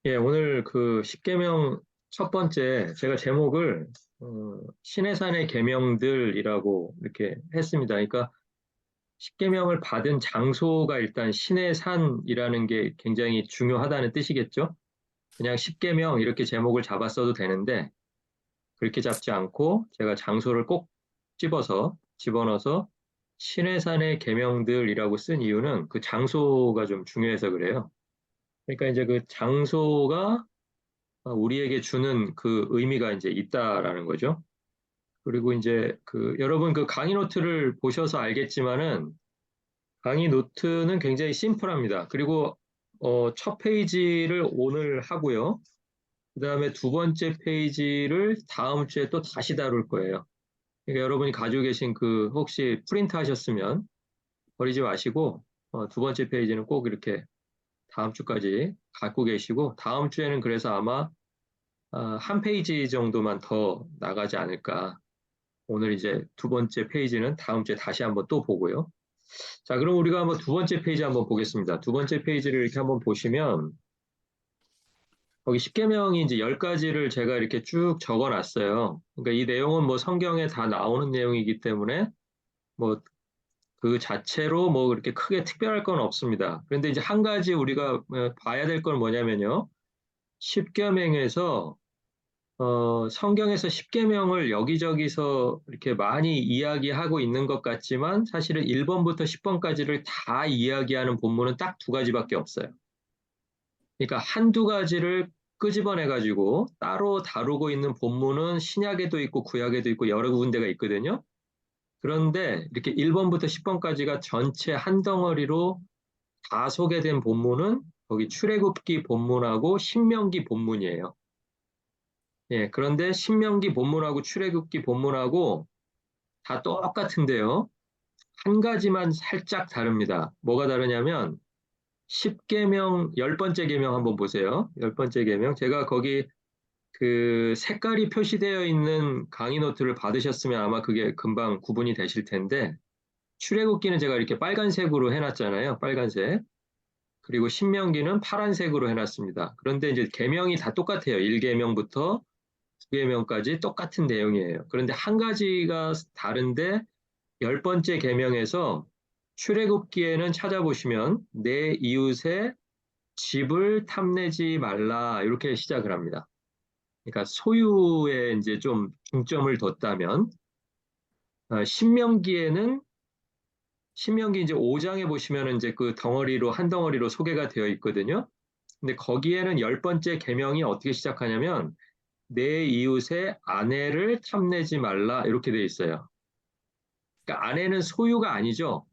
예, 오늘 그 십계명 첫 번째 제가 제목을 신의 산의 계명들이라고 이렇게 했습니다. 그러니까 십계명을 받은 장소가 일단 신의 산이라는 게 굉장히 중요하다는 뜻이겠죠. 그냥 십계명 이렇게 제목을 잡았어도 되는데 그렇게 잡지 않고 제가 장소를 꼭 집어넣어서 신의 산의 계명들이라고 쓴 이유는 그 장소가 좀 중요해서 그래요. 그러니까 이제 그 장소가 우리에게 주는 그 의미가 이제 있다라는 거죠. 그리고 이제 그 여러분 그 강의 노트를 보셔서 알겠지만은 강의 노트는 굉장히 심플합니다. 그리고 첫 페이지를 오늘 하고요. 그다음에 두 번째 페이지를 다음 주에 또 다시 다룰 거예요. 그러니까 여러분이 가지고 계신 그 혹시 프린트 하셨으면 버리지 마시고 두 번째 페이지는 꼭 이렇게 다음 주까지 갖고 계시고 다음 주에는 그래서 아마 한 페이지 정도만 더 나가지 않을까. 오늘 이제 두 번째 페이지는 다음 주에 다시 한번 또 보고요. 자, 그럼 우리가 한번 두 번째 페이지 한번 보겠습니다. 두 번째 페이지를 이렇게 한번 보시면 거기 십계명이 이제 10가지를 제가 이렇게 쭉 적어 놨어요. 그러니까 이 내용은 뭐 성경에 다 나오는 내용이기 때문에 뭐 그 자체로 뭐 그렇게 크게 특별할 건 없습니다. 그런데 이제 한 가지 우리가 봐야 될 건 뭐냐면요. 십계명에서 성경에서 십계명을 여기저기서 이렇게 많이 이야기하고 있는 것 같지만 사실은 1번부터 10번까지를 다 이야기하는 본문은 딱 두 가지밖에 없어요. 그러니까 한두 가지를 끄집어내 가지고 따로 다루고 있는 본문은 신약에도 있고 구약에도 있고 여러 군데가 있거든요. 그런데 이렇게 1번부터 10번까지가 전체 한 덩어리로 다 소개된 본문은 거기 출애굽기 본문하고 신명기 본문이에요. 예, 그런데 신명기 본문하고 출애굽기 본문하고 다 똑같은데요. 한 가지만 살짝 다릅니다. 뭐가 다르냐면 10계명 10번째 계명 한번 보세요. 10번째 계명 제가 거기 그 색깔이 표시되어 있는 강의 노트를 받으셨으면 아마 그게 금방 구분이 되실 텐데 출애굽기는 제가 이렇게 빨간색으로 해놨잖아요. 빨간색. 그리고 신명기는 파란색으로 해놨습니다. 그런데 이제 계명이 다 똑같아요. 1계명부터 9계명까지 똑같은 내용이에요. 그런데 한 가지가 다른데 10번째 계명에서 출애굽기에는 찾아보시면 내 이웃의 집을 탐내지 말라 이렇게 시작을 합니다. 그러니까 소유에 이제 좀 중점을 뒀다면 신명기에는 신명기 이제 5장에 보시면 이제 그 덩어리로 한 덩어리로 소개가 되어 있거든요. 근데 거기에는 10번째 계명이 어떻게 시작하냐면 내 이웃의 아내를 탐내지 말라 이렇게 되어 있어요. 그러니까 아내는 소유가 아니죠.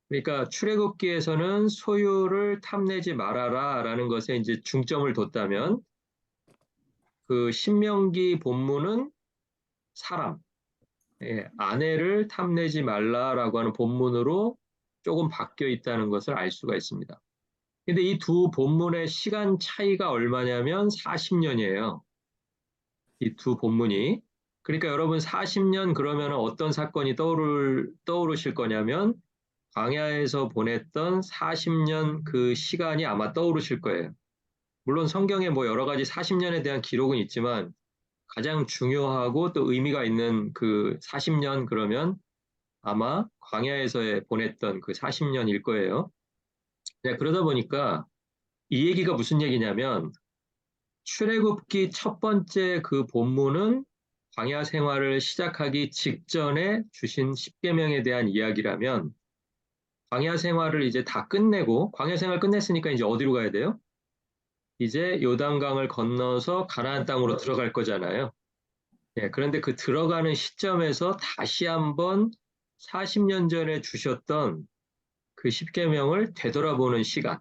그러니까 출애굽기에서는 소유를 탐내지 말아라라는 것에 이제 중점을 뒀다면 그 신명기 본문은 사람, 예, 아내를 탐내지 말라라고 하는 본문으로 조금 바뀌어 있다는 것을 알 수가 있습니다. 근데 이 두 본문의 시간 차이가 얼마냐면 40년이에요. 이 두 본문이. 그러니까 여러분 40년 그러면 어떤 사건이 떠오르실 거냐면 광야에서 보냈던 40년 그 시간이 아마 떠오르실 거예요. 물론 성경에 뭐 여러 가지 40년에 대한 기록은 있지만 가장 중요하고 또 의미가 있는 그 40년 그러면 아마 광야에서 보냈던 그 40년일 거예요. 네, 그러다 보니까 이 얘기가 무슨 얘기냐면 출애굽기 첫 번째 그 본문은 광야 생활을 시작하기 직전에 주신 십계명에 대한 이야기라면 광야 생활을 이제 다 끝내고 광야 생활 끝냈으니까 이제 어디로 가야 돼요? 이제 요단강을 건너서 가나안 땅으로 들어갈 거잖아요. 예, 그런데 그 들어가는 시점에서 다시 한번 40년 전에 주셨던 그 십계명을 되돌아보는 시간,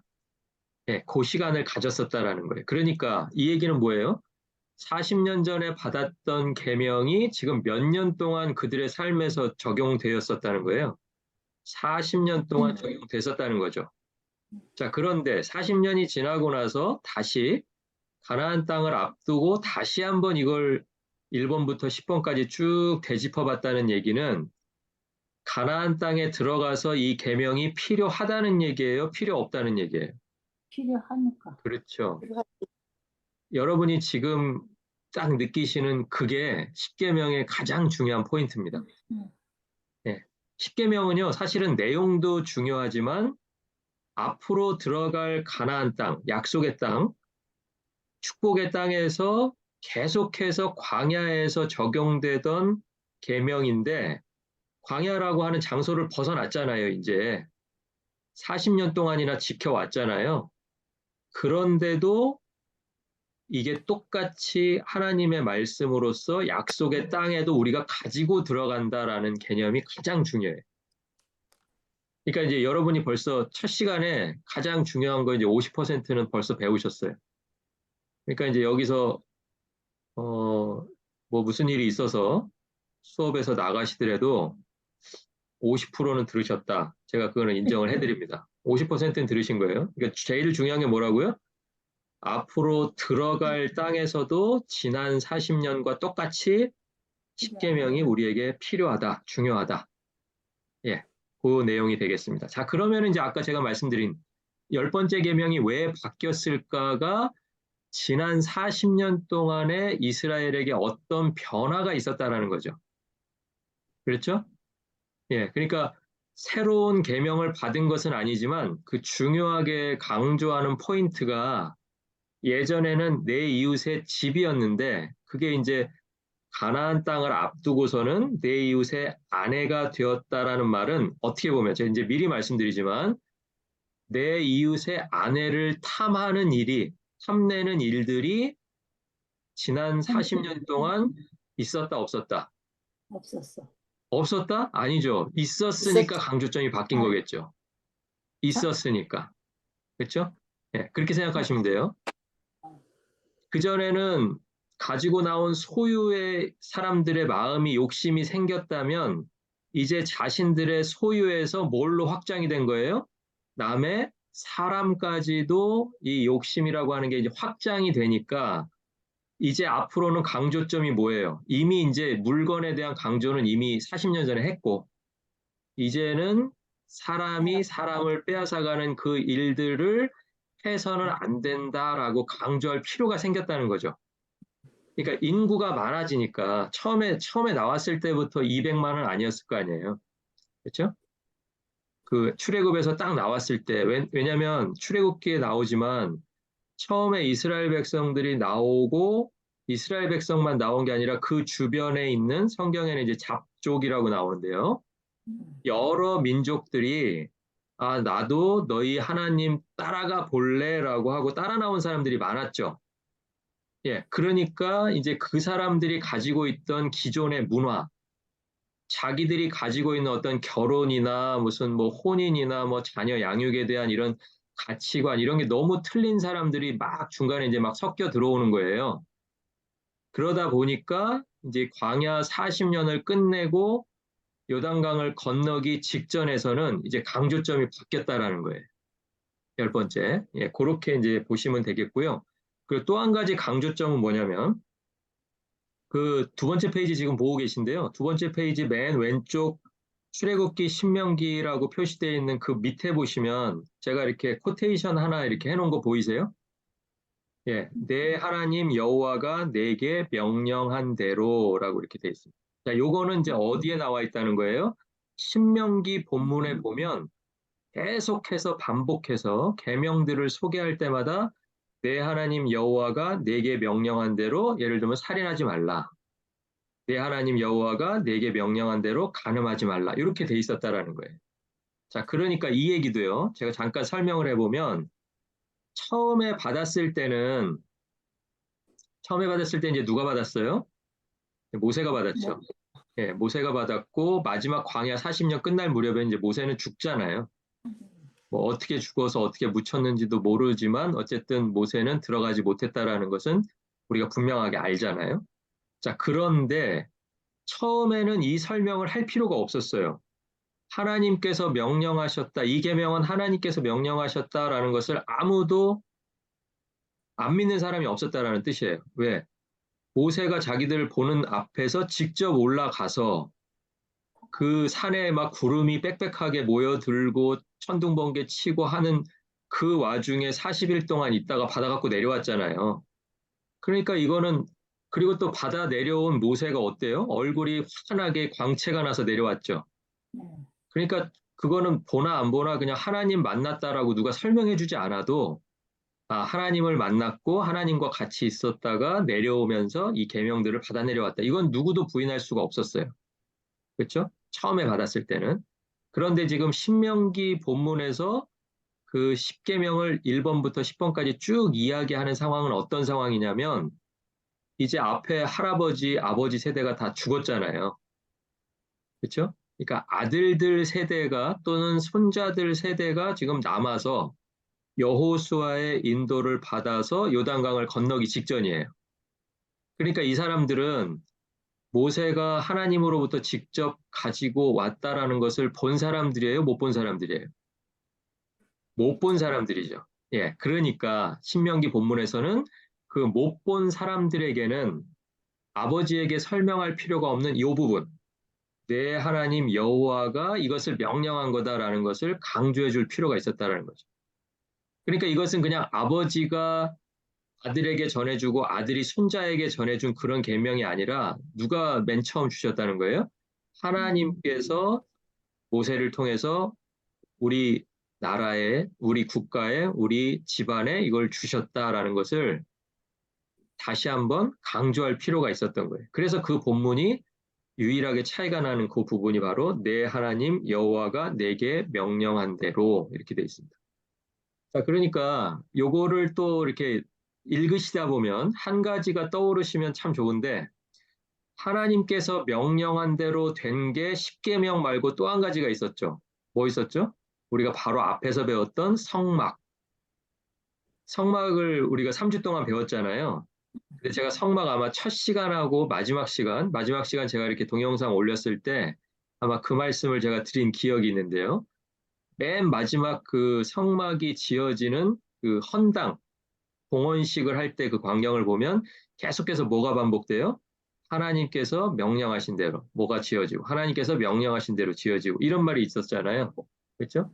예, 그 시간을 가졌었다라는 거예요. 그러니까 이 얘기는 뭐예요? 40년 전에 받았던 계명이 지금 몇 년 동안 그들의 삶에서 적용되었었다는 거예요. 40년 동안 적용됐었다는 거죠. 자, 그런데 40년이 지나고 나서 다시 가나안 땅을 앞두고 다시 한번 이걸 1번부터 10번까지 쭉 되짚어 봤다는 얘기는 가나안 땅에 들어가서 이 계명이 필요하다는 얘기예요? 필요 없다는 얘기예요? 필요하니까. 그렇죠. 여러분이 지금 딱 느끼시는 그게 십계명의 가장 중요한 포인트입니다. 음. 예. 십계명은요, 사실은 내용도 중요하지만 앞으로 들어갈 가나안 땅, 약속의 땅, 축복의 땅에서 계속해서 광야에서 적용되던 계명인데 광야라고 하는 장소를 벗어났잖아요, 이제. 40년 동안이나 지켜왔잖아요. 그런데도 이게 똑같이 하나님의 말씀으로서 약속의 땅에도 우리가 가지고 들어간다라는 개념이 가장 중요해요. 그러니까 이제 여러분이 벌써 첫 시간에 가장 중요한 거 이제 50%는 벌써 배우셨어요. 그러니까 이제 여기서 뭐 무슨 일이 있어서 수업에서 나가시더라도 50%는 들으셨다. 제가 그거는 인정을 해드립니다. 50%는 들으신 거예요. 그러니까 제일 중요한 게 뭐라고요? 앞으로 들어갈 땅에서도 지난 40년과 똑같이 십계명이 우리에게 필요하다, 중요하다. 예, 그 내용이 되겠습니다. 자, 그러면 이제 아까 제가 말씀드린 열 번째 계명이 왜 바뀌었을까가 지난 40년 동안에 이스라엘에게 어떤 변화가 있었다라는 거죠. 그렇죠? 예, 그러니까 새로운 계명을 받은 것은 아니지만 그 중요하게 강조하는 포인트가 예전에는 내 이웃의 집이었는데 그게 이제 가나안 땅을 앞두고서는 내 이웃의 아내가 되었다라는 말은 어떻게 보면 제가 이제 미리 말씀드리지만 내 이웃의 아내를 탐하는 일이 탐내는 일들이 지난 40년 동안 있었다 없었다? 없었어. 없었다? 아니죠. 있었, 있었으니까 강조점이 바뀐 어, 거겠죠. 사, 있었으니까. 그렇죠? 예, 그렇게 어, 생각하시면 돼요. 그전에는 가지고 나온 소유의 사람들의 마음이 욕심이 생겼다면 이제 자신들의 소유에서 뭘로 확장이 된 거예요? 남의 사람까지도 이 욕심이라고 하는 게 이제 확장이 되니까 이제 앞으로는 강조점이 뭐예요? 이미 이제 물건에 대한 강조는 이미 40년 전에 했고 이제는 사람이 사람. 사람을 빼앗아가는 그 일들을 해서는 안 된다라고 강조할 필요가 생겼다는 거죠. 그러니까 인구가 많아지니까 처음에 나왔을 때부터 200만은 아니었을 거 아니에요. 그렇죠? 그 출애굽에서 딱 나왔을 때 왜냐하면 출애굽기에 나오지만 처음에 이스라엘 백성들이 나오고 이스라엘 백성만 나온 게 아니라 그 주변에 있는 성경에는 이제 잡족이라고 나오는데요. 여러 민족들이 아, 나도 너희 하나님 따라가 볼래라고 하고 따라 나온 사람들이 많았죠. 예, 그러니까 이제 그 사람들이 가지고 있던 기존의 문화, 자기들이 가지고 있는 어떤 결혼이나 무슨 뭐 혼인이나 뭐 자녀 양육에 대한 이런 가치관 이런 게 너무 틀린 사람들이 막 중간에 이제 막 섞여 들어오는 거예요. 그러다 보니까 이제 광야 40년을 끝내고 요단강을 건너기 직전에서는 이제 강조점이 바뀌었다라는 거예요. 열 번째. 예, 그렇게 이제 보시면 되겠고요. 그리고 또 한 가지 강조점은 뭐냐면 그 두 번째 페이지 지금 보고 계신데요. 두 번째 페이지 맨 왼쪽 출애굽기 신명기라고 표시되어 있는 그 밑에 보시면 제가 이렇게 코테이션 하나 이렇게 해놓은 거 보이세요? 예, 내 하나님 여호와가 내게 명령한 대로라고 이렇게 되어 있습니다. 자, 요거는 이제 어디에 나와 있다는 거예요? 신명기 본문에 보면 계속해서 반복해서 계명들을 소개할 때마다 내 하나님 여호와가 내게 명령한 대로 예를 들면 살인하지 말라. 내 하나님 여호와가 내게 명령한 대로 간음하지 말라. 이렇게 돼 있었다라는 거예요. 자, 그러니까 이 얘기도요. 제가 잠깐 설명을 해보면 처음에 받았을 때 이제 누가 받았어요? 모세가 뭐, 받았죠. 예, 모세가 받았고 마지막 광야 40년 끝날 무렵에 이제 모세는 죽잖아요. 뭐 어떻게 죽어서 어떻게 묻혔는지도 모르지만 어쨌든 모세는 들어가지 못했다라는 것은 우리가 분명하게 알잖아요. 자, 그런데 처음에는 이 설명을 할 필요가 없었어요. 하나님께서 명령하셨다. 이 계명은 하나님께서 명령하셨다라는 것을 아무도 안 믿는 사람이 없었다라는 뜻이에요. 왜? 모세가 자기들 보는 앞에서 직접 올라가서 그 산에 막 구름이 빽빽하게 모여들고 천둥번개 치고 하는 그 와중에 40일 동안 있다가 바다 갖고 내려왔잖아요. 그러니까 이거는 그리고 또 받아 내려온 모세가 어때요? 얼굴이 환하게 광채가 나서 내려왔죠. 네. 그러니까 그거는 보나 안 보나 그냥 하나님 만났다라고 누가 설명해 주지 않아도 하나님을 만났고 하나님과 같이 있었다가 내려오면서 이 계명들을 받아 내려왔다. 이건 누구도 부인할 수가 없었어요. 그렇죠? 처음에 받았을 때는. 그런데 지금 신명기 본문에서 그 10계명을 1번부터 10번까지 쭉 이야기하는 상황은 어떤 상황이냐면 이제 앞에 할아버지, 아버지 세대가 다 죽었잖아요. 그렇죠? 그러니까 아들들 세대가 또는 손자들 세대가 지금 남아서 여호수아의 인도를 받아서 요단강을 건너기 직전이에요. 그러니까 이 사람들은 모세가 하나님으로부터 직접 가지고 왔다라는 것을 본 사람들이에요, 못 본 사람들이에요? 못 본 사람들이죠. 예, 그러니까 신명기 본문에서는 그 못 본 사람들에게는 아버지에게 설명할 필요가 없는 이 부분, 내 하나님 여호와가 이것을 명령한 거다라는 것을 강조해 줄 필요가 있었다라는 거죠. 그러니까 이것은 그냥 아버지가 아들에게 전해주고 아들이 손자에게 전해준 그런 계명이 아니라 누가 맨 처음 주셨다는 거예요? 하나님께서 모세를 통해서 우리 나라에, 우리 국가에, 우리 집안에 이걸 주셨다라는 것을 다시 한번 강조할 필요가 있었던 거예요. 그래서 그 본문이 유일하게 차이가 나는 그 부분이 바로 내 하나님 여호와가 내게 명령한 대로 이렇게 돼 있습니다. 자, 그러니까 요거를 또 이렇게 읽으시다 보면 한 가지가 떠오르시면 참 좋은데 하나님께서 명령한 대로 된 게 십계명 말고 또 한 가지가 있었죠. 뭐 있었죠? 우리가 바로 앞에서 배웠던 성막. 성막을 우리가 3주 동안 배웠잖아요. 근데 제가 성막 아마 첫 시간하고 마지막 시간 제가 이렇게 동영상 올렸을 때 아마 그 말씀을 제가 드린 기억이 있는데요. 맨 마지막 그 성막이 지어지는 그 헌당, 봉헌식을 할 때 그 광경을 보면 계속해서 뭐가 반복돼요? 하나님께서 명령하신 대로 뭐가 지어지고 하나님께서 명령하신 대로 지어지고 이런 말이 있었잖아요. 그렇죠?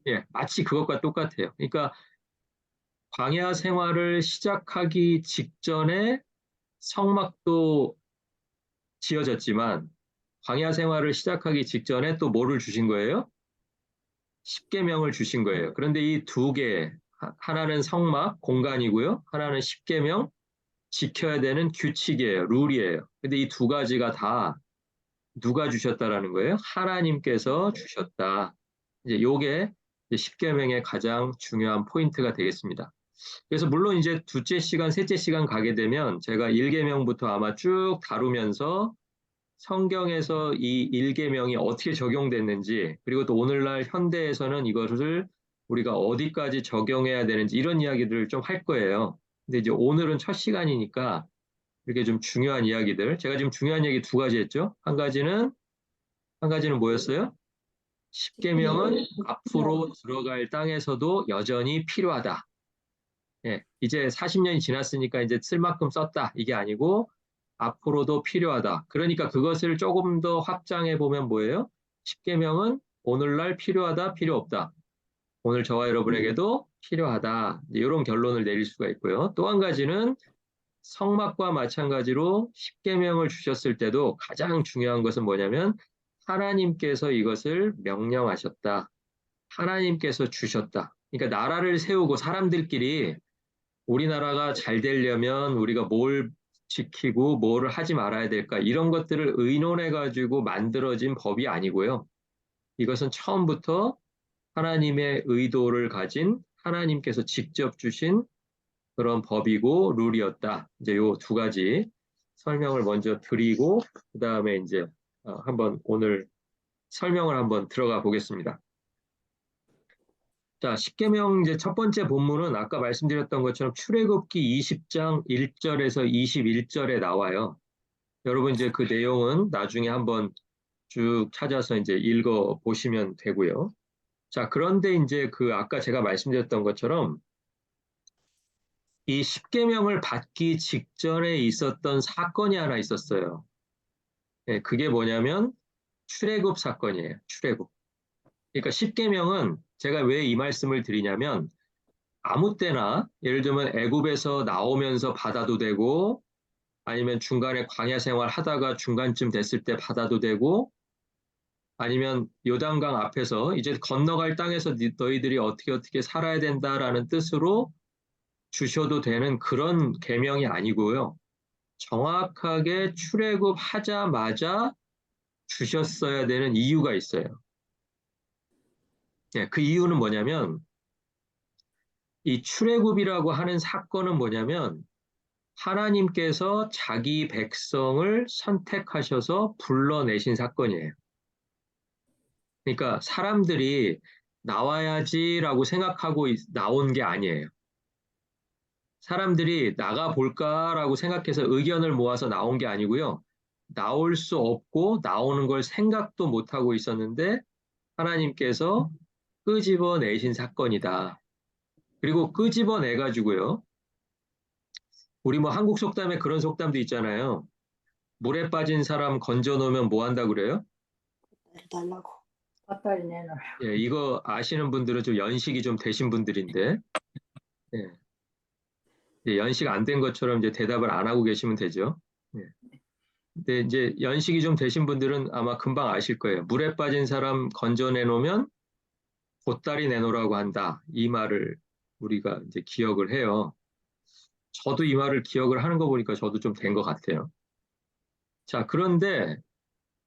예, 마치 그것과 똑같아요. 그러니까 광야 생활을 시작하기 직전에 성막도 지어졌지만 광야 생활을 시작하기 직전에 또 뭐를 주신 거예요? 십계명을 주신 거예요. 그런데 이 두 개, 하나는 성막 공간이고요. 하나는 십계명 지켜야 되는 규칙이에요. 룰이에요. 근데 이 두 가지가 다 누가 주셨다라는 거예요? 하나님께서 주셨다. 이제 요게 십계명의 가장 중요한 포인트가 되겠습니다. 그래서 물론 이제 둘째 시간, 셋째 시간 가게 되면 제가 1계명부터 아마 쭉 다루면서 성경에서 이 1계명이 어떻게 적용됐는지, 그리고 또 오늘날 현대에서는 이것을 우리가 어디까지 적용해야 되는지 이런 이야기들을 좀 할 거예요. 근데 이제 오늘은 첫 시간이니까 이렇게 좀 중요한 이야기들, 제가 지금 중요한 얘기 두 가지 했죠. 한 가지는 뭐였어요? 십계명은 앞으로 들어갈 땅에서도 여전히 필요하다. 예, 이제 40년이 지났으니까 이제 쓸 만큼 썼다. 이게 아니고 앞으로도 필요하다. 그러니까 그것을 조금 더 확장해 보면 뭐예요? 십계명은 오늘날 필요하다, 필요 없다. 오늘 저와 여러분에게도 필요하다. 이런 결론을 내릴 수가 있고요. 또 한 가지는 성막과 마찬가지로 십계명을 주셨을 때도 가장 중요한 것은 뭐냐면 하나님께서 이것을 명령하셨다. 하나님께서 주셨다. 그러니까 나라를 세우고 사람들끼리 우리나라가 잘 되려면 우리가 뭘 지키고 뭐를 하지 말아야 될까 이런 것들을 의논해 가지고 만들어진 법이 아니고요. 이것은 처음부터 하나님의 의도를 가진 하나님께서 직접 주신 그런 법이고 룰이었다. 이제 요 두 가지 설명을 먼저 드리고 그다음에 이제 한번 오늘 설명을 한번 들어가 보겠습니다. 자, 십계명 이제 첫 번째 본문은 아까 말씀드렸던 것처럼 출애굽기 20장 1절에서 21절에 나와요. 여러분 이제 그 내용은 나중에 한번 쭉 찾아서 이제 읽어 보시면 되고요. 자, 그런데 이제 그 아까 제가 말씀드렸던 것처럼 이 십계명을 받기 직전에 있었던 사건이 하나 있었어요. 예, 그게 뭐냐면 출애굽 사건이에요. 출애굽. 그러니까 십계명은 제가 왜 이 말씀을 드리냐면 아무 때나 예를 들면 애굽에서 나오면서 받아도 되고 아니면 중간에 광야 생활 하다가 중간쯤 됐을 때 받아도 되고 아니면 요단강 앞에서 이제 건너갈 땅에서 너희들이 어떻게 어떻게 살아야 된다라는 뜻으로 주셔도 되는 그런 계명이 아니고요. 정확하게 출애굽하자마자 주셨어야 되는 이유가 있어요. 예, 그 이유는 뭐냐면 이 출애굽이라고 하는 사건은 뭐냐면 하나님께서 자기 백성을 선택하셔서 불러내신 사건이에요. 그러니까 사람들이 나와야지라고 생각하고 나온 게 아니에요. 사람들이 나가 볼까라고 생각해서 의견을 모아서 나온 게 아니고요. 나올 수 없고 나오는 걸 생각도 못 하고 있었는데 하나님께서 끄집어내신 사건이다. 그리고 끄집어내가지고요. 우리 뭐 한국 속담에 그런 속담도 있잖아요. 물에 빠진 사람 건져 놓으면 뭐 한다 그래요? 달라고. 밭다리 내놔. 예, 이거 아시는 분들은 좀 연식이 좀 되신 분들인데, 예, 이제 연식 안 된 것처럼 이제 대답을 안 하고 계시면 되죠. 예. 근데 이제 연식이 좀 되신 분들은 아마 금방 아실 거예요. 물에 빠진 사람 건져내 놓으면 보따리 내놓으라고 한다. 이 말을 우리가 이제 기억을 해요. 저도 이 말을 기억을 하는 거 보니까 저도 좀 된 것 같아요. 자, 그런데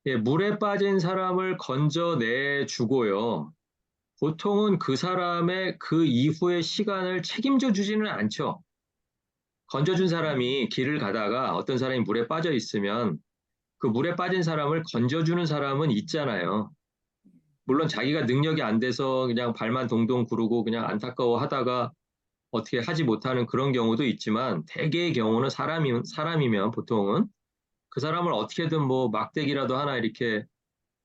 예, 물에 빠진 사람을 건져내 주고요. 보통은 그 사람의 그 이후의 시간을 책임져 주지는 않죠. 건져준 사람이 길을 가다가 어떤 사람이 물에 빠져 있으면 그 물에 빠진 사람을 건져주는 사람은 있잖아요. 물론 자기가 능력이 안 돼서 그냥 발만 동동 구르고 그냥 안타까워 하다가 어떻게 하지 못하는 그런 경우도 있지만 대개의 경우는 사람이면 보통은 그 사람을 어떻게든 뭐 막대기라도 하나 이렇게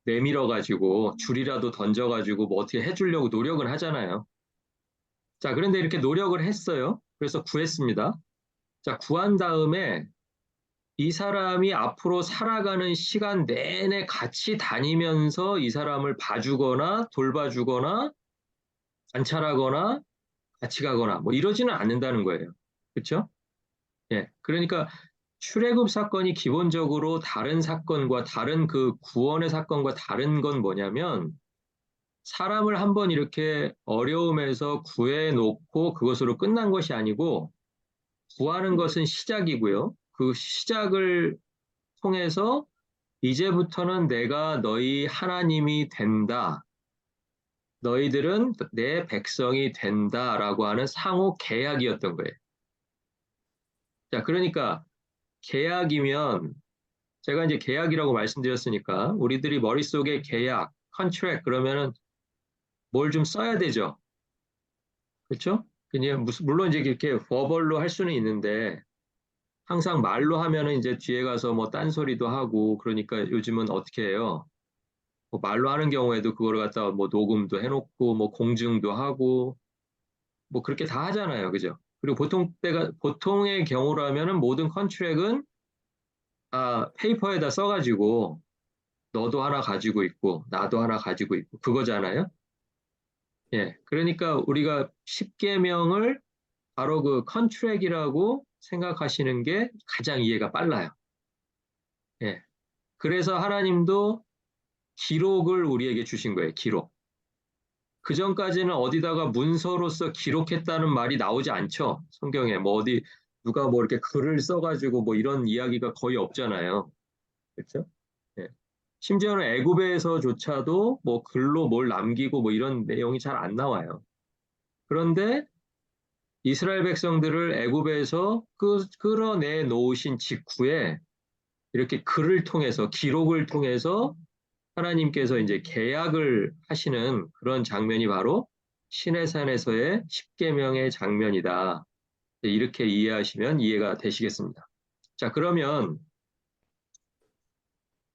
내밀어 가지고 줄이라도 던져 가지고 뭐 어떻게 해주려고 노력은 하잖아요. 자, 그런데 이렇게 노력을 했어요. 그래서 구했습니다. 자, 구한 다음에 이 사람이 앞으로 살아가는 시간 내내 같이 다니면서 이 사람을 봐주거나 돌봐주거나 관찰하거나 같이 가거나 뭐 이러지는 않는다는 거예요. 그렇죠? 예. 그러니까 출애굽 사건이 기본적으로 다른 사건과 다른 그 구원의 사건과 다른 건 뭐냐면 사람을 한번 이렇게 어려움에서 구해놓고 그것으로 끝난 것이 아니고 구하는 것은 시작이고요. 그 시작을 통해서 이제부터는 내가 너희 하나님이 된다. 너희들은 내 백성이 된다라고 하는 상호 계약이었던 거예요. 자, 그러니까 계약이면 제가 이제 계약이라고 말씀드렸으니까 우리들이 머릿속에 계약, 컨트랙 그러면은 뭘 좀 써야 되죠. 그렇죠? 그냥 물론 이제 이렇게 버벌로 할 수는 있는데 항상 말로 하면은 이제 뒤에 가서 뭐 딴소리도 하고 그러니까 요즘은 어떻게 해요? 뭐 말로 하는 경우에도 그거를 갖다가 뭐 녹음도 해놓고 뭐 공증도 하고 뭐 그렇게 다 하잖아요. 그죠? 그리고 보통의 경우라면은 모든 컨트랙은 페이퍼에다 써가지고 너도 하나 가지고 있고 나도 하나 가지고 있고 그거잖아요. 예. 그러니까 우리가 십계명을 바로 그 컨트랙이라고 생각하시는 게 가장 이해가 빨라요. 예. 그래서 하나님도 기록을 우리에게 주신 거예요. 기록. 그 전까지는 어디다가 문서로서 기록했다는 말이 나오지 않죠. 성경에 뭐 어디 누가 뭐 이렇게 글을 써가지고 뭐 이런 이야기가 거의 없잖아요. 그렇죠? 예. 심지어는 애굽에서조차도 뭐 글로 뭘 남기고 뭐 이런 내용이 잘 안 나와요. 그런데 이스라엘 백성들을 애굽에서 끌어내 놓으신 직후에 이렇게 글을 통해서 기록을 통해서 하나님께서 이제 계약을 하시는 그런 장면이 바로 시내산에서의 십계명의 장면이다. 이렇게 이해하시면 이해가 되시겠습니다. 자, 그러면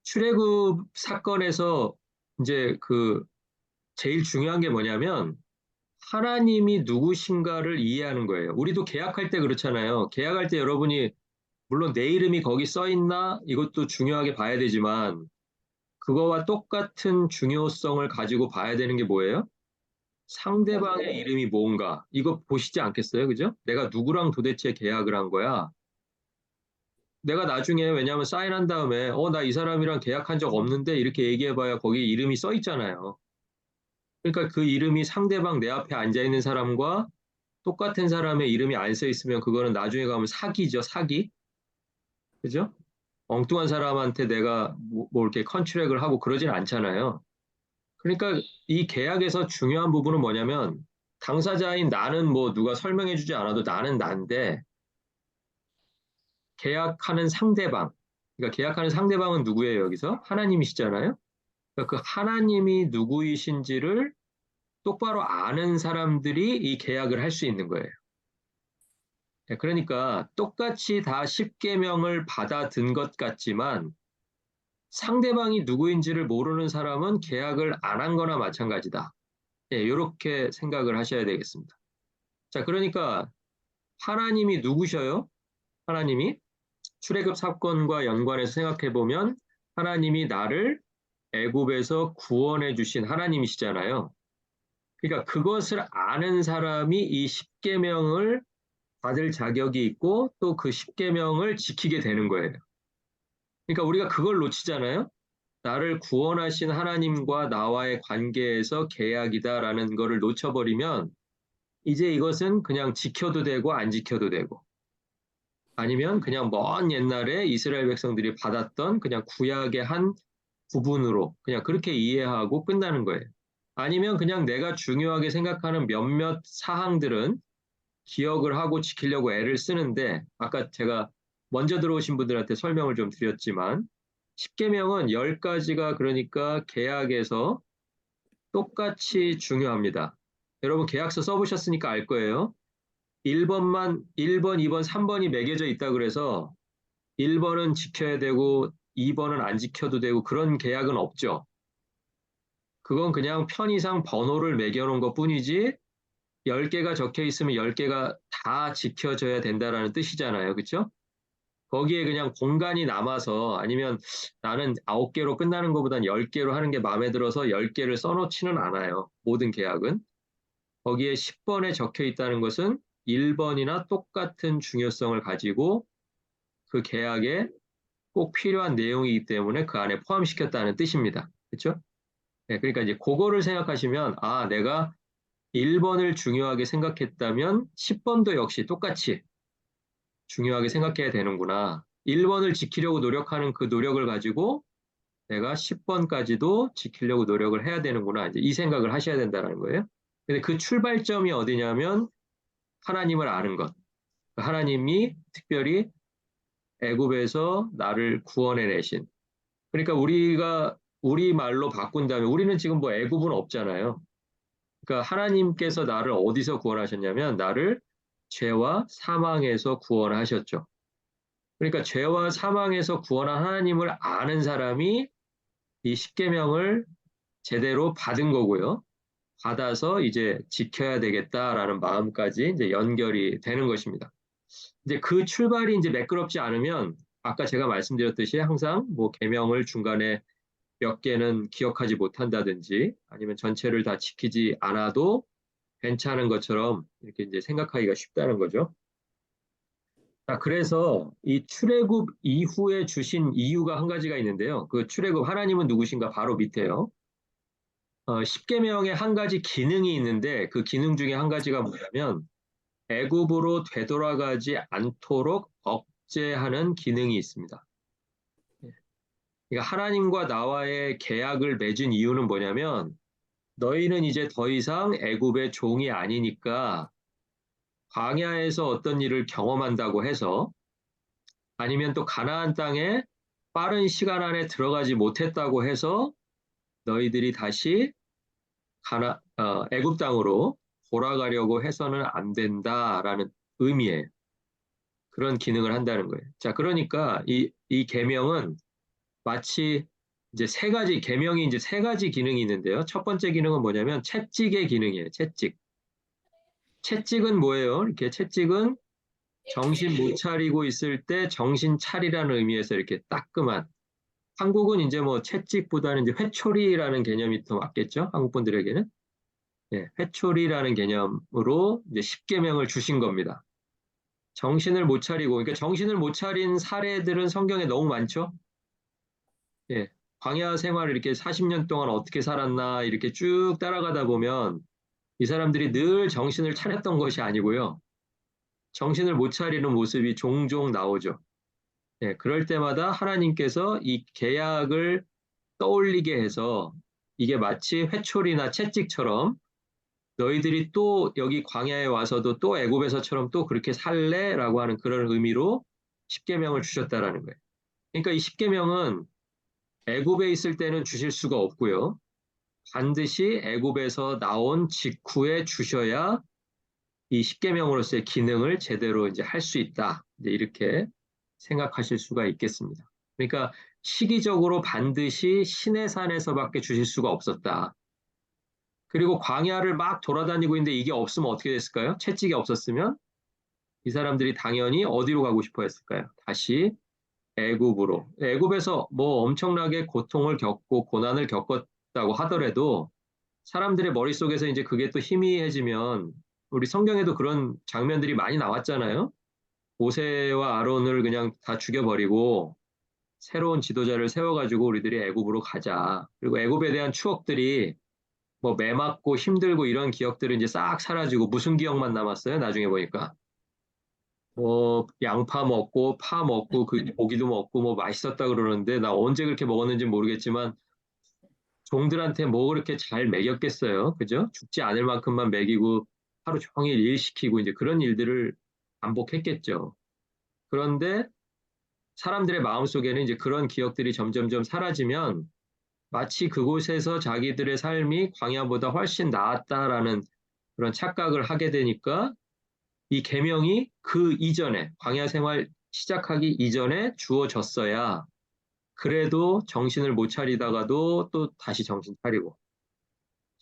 출애굽 사건에서 이제 그 제일 중요한 게 뭐냐면 하나님이 누구신가를 이해하는 거예요. 우리도 계약할 때 그렇잖아요. 계약할 때 여러분이 물론 내 이름이 거기 써 있나 이것도 중요하게 봐야 되지만 그거와 똑같은 중요성을 가지고 봐야 되는 게 뭐예요? 상대방의 이름이 뭔가 이거 보시지 않겠어요? 그죠? 내가 누구랑 도대체 계약을 한 거야? 내가 나중에 왜냐하면 사인한 다음에 나 이 사람이랑 계약한 적 없는데 이렇게 얘기해봐야 거기 이름이 써 있잖아요. 그러니까 그 이름이 상대방 내 앞에 앉아 있는 사람과 똑같은 사람의 이름이 안 써 있으면 그거는 나중에 가면 사기죠, 사기. 그죠? 엉뚱한 사람한테 내가 뭐 이렇게 컨트랙을 하고 그러진 않잖아요. 그러니까 이 계약에서 중요한 부분은 뭐냐면 당사자인 나는 뭐 누가 설명해 주지 않아도 나는 난데 계약하는 상대방, 그러니까 계약하는 상대방은 누구예요, 여기서? 하나님이시잖아요. 그러니까 그 하나님이 누구이신지를 똑바로 아는 사람들이 이 계약을 할 수 있는 거예요. 그러니까 똑같이 다 십계명을 받아든 것 같지만 상대방이 누구인지를 모르는 사람은 계약을 안 한 거나 마찬가지다. 이렇게 생각을 하셔야 되겠습니다. 자, 그러니까 하나님이 누구셔요? 하나님이 출애굽 사건과 연관해서 생각해 보면 하나님이 나를 애굽에서 구원해 주신 하나님이시잖아요. 그러니까 그것을 아는 사람이 이 십계명을 받을 자격이 있고 또 그 십계명을 지키게 되는 거예요. 그러니까 우리가 그걸 놓치잖아요. 나를 구원하신 하나님과 나와의 관계에서 계약이다라는 거를 놓쳐버리면 이제 이것은 그냥 지켜도 되고 안 지켜도 되고 아니면 그냥 먼 옛날에 이스라엘 백성들이 받았던 그냥 구약의 한 부분으로 그냥 그렇게 이해하고 끝나는 거예요. 아니면 그냥 내가 중요하게 생각하는 몇몇 사항들은 기억을 하고 지키려고 애를 쓰는데 아까 제가 먼저 들어오신 분들한테 설명을 좀 드렸지만 십계명은 10가지가 그러니까 계약에서 똑같이 중요합니다. 여러분 계약서 써보셨으니까 알 거예요. 1번, 2번, 3번이 매겨져 있다 그래서 1번은 지켜야 되고 2번은 안 지켜도 되고 그런 계약은 없죠. 그건 그냥 편의상 번호를 매겨놓은 것 뿐이지 10개가 적혀 있으면 10개가 다 지켜져야 된다라는 뜻이잖아요. 그렇죠? 거기에 그냥 공간이 남아서 아니면 나는 9개로 끝나는 것보단 10개로 하는 게 마음에 들어서 10개를 써놓지는 않아요. 모든 계약은. 거기에 10번에 적혀 있다는 것은 1번이나 똑같은 중요성을 가지고 그 계약에 꼭 필요한 내용이기 때문에 그 안에 포함시켰다는 뜻입니다. 그렇죠? 네, 그러니까 이제 그거를 생각하시면 내가 1번을 중요하게 생각했다면 10번도 역시 똑같이 중요하게 생각해야 되는구나. 1번을 지키려고 노력하는 그 노력을 가지고 내가 10번까지도 지키려고 노력을 해야 되는구나. 이제 이 생각을 하셔야 된다는 거예요. 근데 그 출발점이 어디냐면 하나님을 아는 것. 하나님이 특별히 애굽에서 나를 구원해 내신. 그러니까 우리가 우리 말로 바꾼다면 우리는 지금 뭐 애굽은 없잖아요. 그러니까 하나님께서 나를 어디서 구원하셨냐면 나를 죄와 사망에서 구원하셨죠. 그러니까 죄와 사망에서 구원한 하나님을 아는 사람이 이 십계명을 제대로 받은 거고요. 받아서 이제 지켜야 되겠다라는 마음까지 이제 연결이 되는 것입니다. 이제 그 출발이 이제 매끄럽지 않으면 아까 제가 말씀드렸듯이 항상 뭐 계명을 중간에 몇 개는 기억하지 못한다든지 아니면 전체를 다 지키지 않아도 괜찮은 것처럼 이렇게 이제 생각하기가 쉽다는 거죠. 자, 그래서 이 출애굽 이후에 주신 이유가 한 가지가 있는데요. 그 출애굽 하나님은 누구신가 바로 밑에요. 십계명에 한 가지 기능이 있는데 그 기능 중에 한 가지가 뭐냐면 애굽으로 되돌아가지 않도록 억제하는 기능이 있습니다. 그러니까 하나님과 나와의 계약을 맺은 이유는 뭐냐면 너희는 이제 더 이상 애굽의 종이 아니니까 광야에서 어떤 일을 경험한다고 해서 아니면 또 가나안 땅에 빠른 시간 안에 들어가지 못했다고 해서 너희들이 다시 애굽 땅으로 돌아가려고 해서는 안 된다라는 의미예요. 그런 기능을 한다는 거예요. 자, 그러니까 이 계명은 마치 이제 계명이 이제 세 가지 기능이 있는데요. 첫 번째 기능은 뭐냐면 채찍의 기능이에요. 채찍. 채찍은 뭐예요? 이렇게 채찍은 정신 못 차리고 있을 때 정신 차리라는 의미에서 이렇게 따끔한 한국은 이제 뭐 채찍보다는 이제 회초리라는 개념이 더 맞겠죠? 한국 분들에게는. 예, 회초리라는 개념으로 이제 십계명을 주신 겁니다. 정신을 못 차리고, 그러니까 정신을 못 차린 사례들은 성경에 너무 많죠? 예, 광야 생활을 이렇게 40년 동안 어떻게 살았나 이렇게 쭉 따라가다 보면 이 사람들이 늘 정신을 차렸던 것이 아니고요. 정신을 못 차리는 모습이 종종 나오죠. 예, 그럴 때마다 하나님께서 이 계약을 떠올리게 해서 이게 마치 회초리나 채찍처럼 너희들이 또 여기 광야에 와서도 또 애굽에서처럼 또 그렇게 살래라고 하는 그런 의미로 십계명을 주셨다라는 거예요. 그러니까 이 십계명은 애굽에 있을 때는 주실 수가 없고요. 반드시 애굽에서 나온 직후에 주셔야 이 십계명으로서의 기능을 제대로 이제 할 수 있다. 이제 이렇게 생각하실 수가 있겠습니다. 그러니까 시기적으로 반드시 시내산에서밖에 주실 수가 없었다. 그리고 광야를 막 돌아다니고 있는데 이게 없으면 어떻게 됐을까요? 채찍이 없었으면 이 사람들이 당연히 어디로 가고 싶어 했을까요? 다시 애굽으로. 애굽에서 뭐 엄청나게 고통을 겪고 고난을 겪었다고 하더라도 사람들의 머릿속에서 이제 그게 또 희미해지면 우리 성경에도 그런 장면들이 많이 나왔잖아요. 모세와 아론을 그냥 다 죽여버리고 새로운 지도자를 세워가지고 우리들이 애굽으로 가자. 그리고 애굽에 대한 추억들이 뭐 매맞고 힘들고 이런 기억들은 이제 싹 사라지고 무슨 기억만 남았어요? 나중에 보니까. 뭐 양파 먹고 파 먹고 그 고기도 먹고 뭐 맛있었다 그러는데 나 언제 그렇게 먹었는지 모르겠지만 종들한테 뭐 그렇게 잘 먹였겠어요. 그죠? 죽지 않을 만큼만 먹이고 하루 종일 일 시키고 이제 그런 일들을 반복했겠죠. 그런데 사람들의 마음속에는 이제 그런 기억들이 점점점 사라지면 마치 그곳에서 자기들의 삶이 광야보다 훨씬 나았다라는 그런 착각을 하게 되니까 이 계명이 그 이전에 광야 생활 시작하기 이전에 주어졌어야 그래도 정신을 못 차리다가도 또 다시 정신 차리고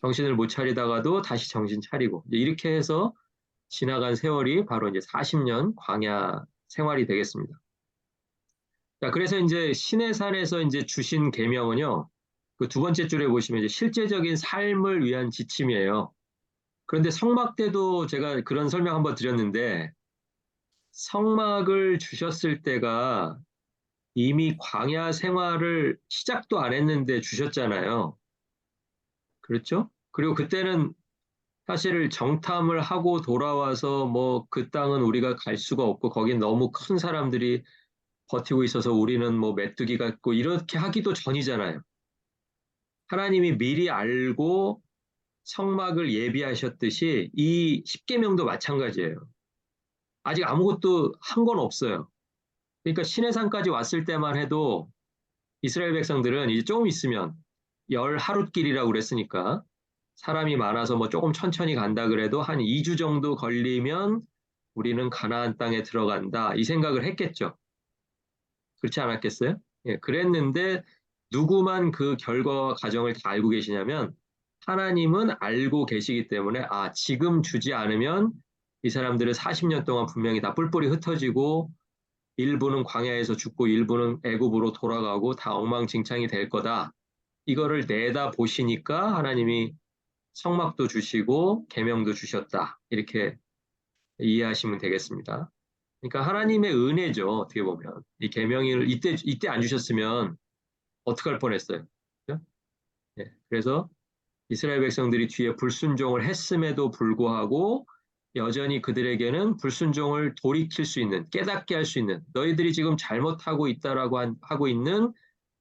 정신을 못 차리다가도 다시 정신 차리고 이렇게 해서 지나간 세월이 바로 이제 40년 광야 생활이 되겠습니다. 자, 그래서 이제 시내산에서 이제 주신 계명은요. 그 두 번째 줄에 보시면 이제 실제적인 삶을 위한 지침이에요. 그런데 성막 때도 제가 그런 설명 한번 드렸는데 성막을 주셨을 때가 이미 광야 생활을 시작도 안 했는데 주셨잖아요. 그렇죠? 그리고 그때는 사실 정탐을 하고 돌아와서 뭐 그 땅은 우리가 갈 수가 없고 거긴 너무 큰 사람들이 버티고 있어서 우리는 뭐 메뚜기 같고 이렇게 하기도 전이잖아요. 하나님이 미리 알고 성막을 예비하셨듯이 이 십계명도 마찬가지예요. 아직 아무것도 한 건 없어요. 그러니까 시내산까지 왔을 때만 해도 이스라엘 백성들은 이제 조금 있으면 열 하룻길이라고 그랬으니까 사람이 많아서 뭐 조금 천천히 간다 그래도 한 2주 정도 걸리면 우리는 가나안 땅에 들어간다 이 생각을 했겠죠. 그렇지 않았겠어요? 예, 그랬는데 누구만 그 결과와 과정을 다 알고 계시냐면 하나님은 알고 계시기 때문에 아, 지금 주지 않으면 이 사람들은 40년 동안 분명히 다 뿔뿔이 흩어지고 일부는 광야에서 죽고 일부는 애굽으로 돌아가고 다 엉망진창이 될 거다. 이거를 내다 보시니까 하나님이 성막도 주시고 계명도 주셨다. 이렇게 이해하시면 되겠습니다. 그러니까 하나님의 은혜죠. 어떻게 보면 이 계명을 이때 안 주셨으면 어떡할 뻔했어요. 그죠? 예, 그래서 이스라엘 백성들이 뒤에 불순종을 했음에도 불구하고 여전히 그들에게는 불순종을 돌이킬 수 있는 깨닫게 할 수 있는 너희들이 지금 잘못하고 있다라고 하고 있는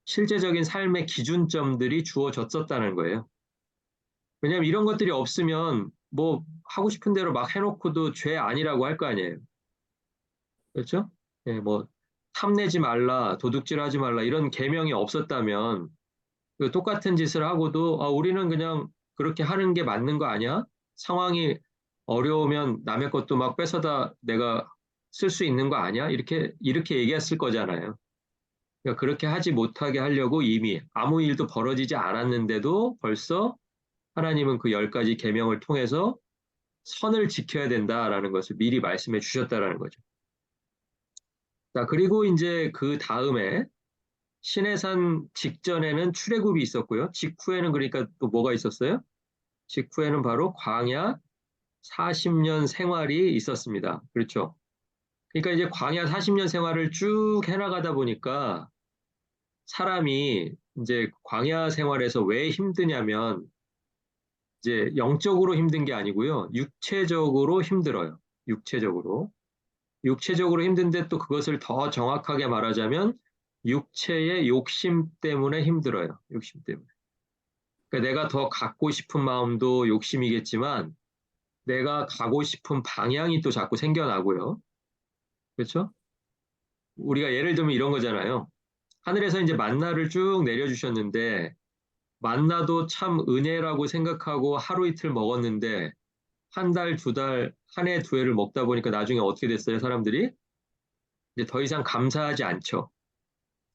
실제적인 삶의 기준점들이 주어졌었다는 거예요. 왜냐하면 이런 것들이 없으면 뭐 하고 싶은 대로 막 해놓고도 죄 아니라고 할 거 아니에요. 그렇죠? 예, 뭐 탐내지 말라, 도둑질하지 말라 이런 계명이 없었다면 그 똑같은 짓을 하고도 아, 우리는 그냥 그렇게 하는 게 맞는 거 아니야? 상황이 어려우면 남의 것도 막 뺏어다 내가 쓸 수 있는 거 아니야? 이렇게 얘기했을 거잖아요. 그러니까 그렇게 하지 못하게 하려고 이미 아무 일도 벌어지지 않았는데도 벌써 하나님은 그 10가지 계명을 통해서 선을 지켜야 된다라는 것을 미리 말씀해 주셨다라는 거죠. 자, 그리고 이제 그 다음에 시내산 직전에는 출애굽이 있었고요. 직후에는 그러니까 또 뭐가 있었어요? 직후에는 바로 광야 40년 생활이 있었습니다. 그렇죠? 그러니까 이제 광야 40년 생활을 쭉 해나가다 보니까 사람이 이제 광야 생활에서 왜 힘드냐면 이제 영적으로 힘든 게 아니고요. 육체적으로 힘들어요. 육체적으로. 육체적으로 힘든데 또 그것을 더 정확하게 말하자면 육체의 욕심 때문에 힘들어요. 욕심 때문에. 그러니까 내가 더 갖고 싶은 마음도 욕심이겠지만 내가 가고 싶은 방향이 또 자꾸 생겨나고요. 그렇죠? 우리가 예를 들면 이런 거잖아요. 하늘에서 이제 만나를 쭉 내려주셨는데 만나도 참 은혜라고 생각하고 하루 이틀 먹었는데 한 달, 두 달, 한 해, 두 해를 먹다 보니까 나중에 어떻게 됐어요, 사람들이? 이제 더 이상 감사하지 않죠.